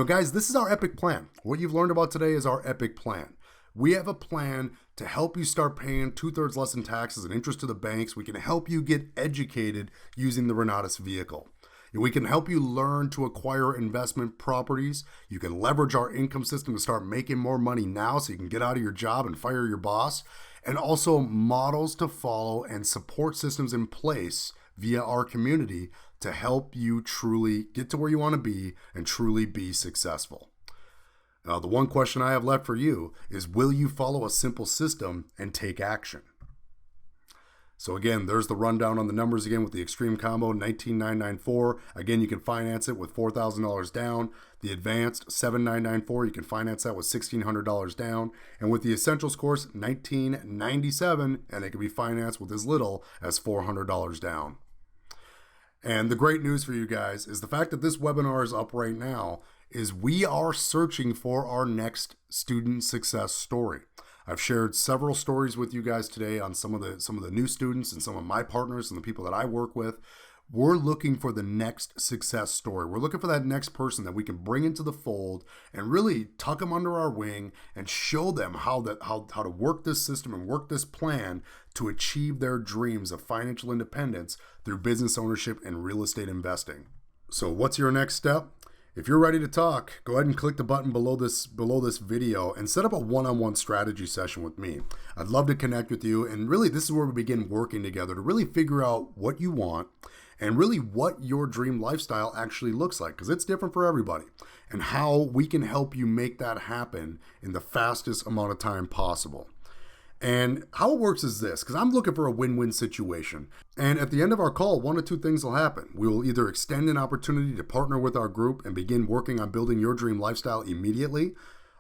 Guys, this is our epic plan. What you've learned about today is our epic plan. We have a plan to help you start paying 2/3 less in taxes and interest to the banks. We can help you get educated using the Renatus vehicle. We can help you learn to acquire investment properties. You can leverage our income system to start making more money now so you can get out of your job and fire your boss. And also models to follow and support systems in place via our community to help you truly get to where you want to be and truly be successful. Now, the one question I have left for you is, will you follow a simple system and take action? So again, there's the rundown on the numbers again with the extreme combo, $19,994. Again, you can finance it with $4,000 down. The advanced, $7,994. You can finance that with $1,600 down. And with the essentials course, $19,997, and it can be financed with as little as $400 down. And the great news for you guys is the fact that this webinar is up right now is we are searching for our next student success story. I've shared several stories with you guys today on some of the new students and some of my partners and the people that I work with. We're looking for the next success story. We're looking for that next person that we can bring into the fold and really tuck them under our wing and show them how to work this system and work this plan to achieve their dreams of financial independence through business ownership and real estate investing. So what's your next step? If you're ready to talk, go ahead and click the button below this video and set up a one-on-one strategy session with me. I'd love to connect with you, and really this is where we begin working together to really figure out what you want and really what your dream lifestyle actually looks like, because it's different for everybody, and how we can help you make that happen in the fastest amount of time possible. And how it works is this, because I'm looking for a win-win situation. And at the end of our call, one of two things will happen. We will either extend an opportunity to partner with our group and begin working on building your dream lifestyle immediately.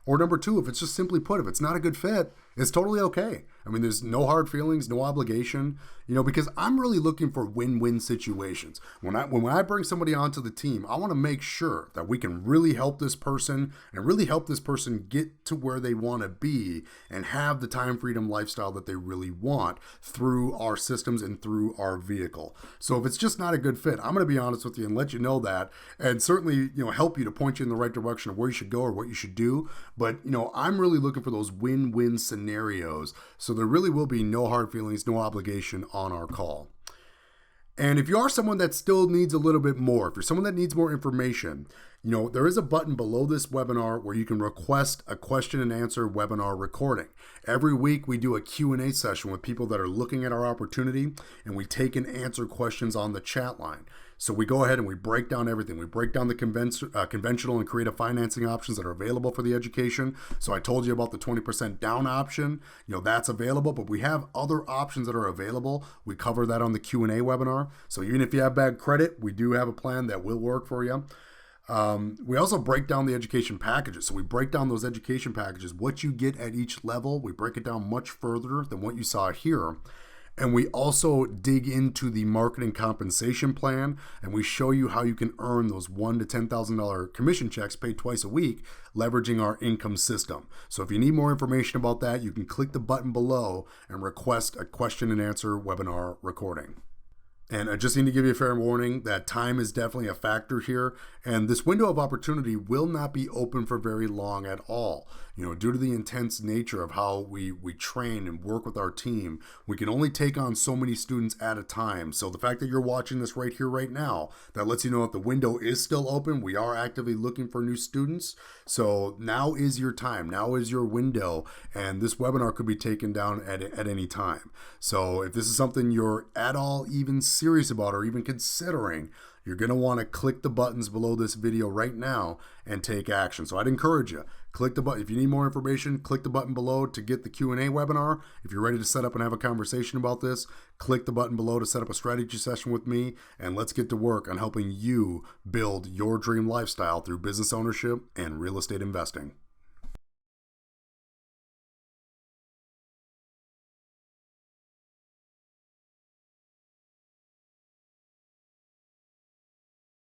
Or number two, if it's just simply put, if it's not a good fit, it's totally okay. I mean, there's no hard feelings, no obligation, because I'm really looking for win-win situations. When I bring somebody onto the team, I want to make sure that we can really help this person and really help this person get to where they want to be and have the time freedom lifestyle that they really want through our systems and through our vehicle. So if it's just not a good fit, I'm going to be honest with you and let you know that, and certainly, help you to point you in the right direction of where you should go or what you should do. But, I'm really looking for those win-win scenarios. So there really will be no hard feelings, no obligation on our call. And if you are someone that still needs a little bit more, if you're someone that needs more information, there is a button below this webinar where you can request a question and answer webinar recording. Every week we do a Q&A session with people that are looking at our opportunity, and we take and answer questions on the chat line. So we go ahead and we break down everything. We break down the conventional and creative financing options that are available for the education. So I told you about the 20% down option. That's available, but we have other options that are available. We cover that on the Q&A webinar. So even if you have bad credit, we do have a plan that will work for you. We also break down the education packages. So we break down those education packages, what you get at each level. We break it down much further than what you saw here. And we also dig into the marketing compensation plan, and we show you how you can earn those $1,000 to $10,000 commission checks paid twice a week, leveraging our income system. So if you need more information about that, you can click the button below and request a question and answer webinar recording. And I just need to give you a fair warning that time is definitely a factor here, and this window of opportunity will not be open for very long at all. Due to the intense nature of how we train and work with our team, we can only take on so many students at a time. So the fact that you're watching this right here, right now, that lets you know that the window is still open. We are actively looking for new students. So now is your time. Now is your window, and this webinar could be taken down at any time. So if this is something you're at all even serious about or even considering, you're going to want to click the buttons below this video right now and take action. So I'd encourage you, click the button. If you need more information, click the button below to get the Q&A webinar. If you're ready to set up and have a conversation about this, click the button below to set up a strategy session with me, and let's get to work on helping you build your dream lifestyle through business ownership and real estate investing.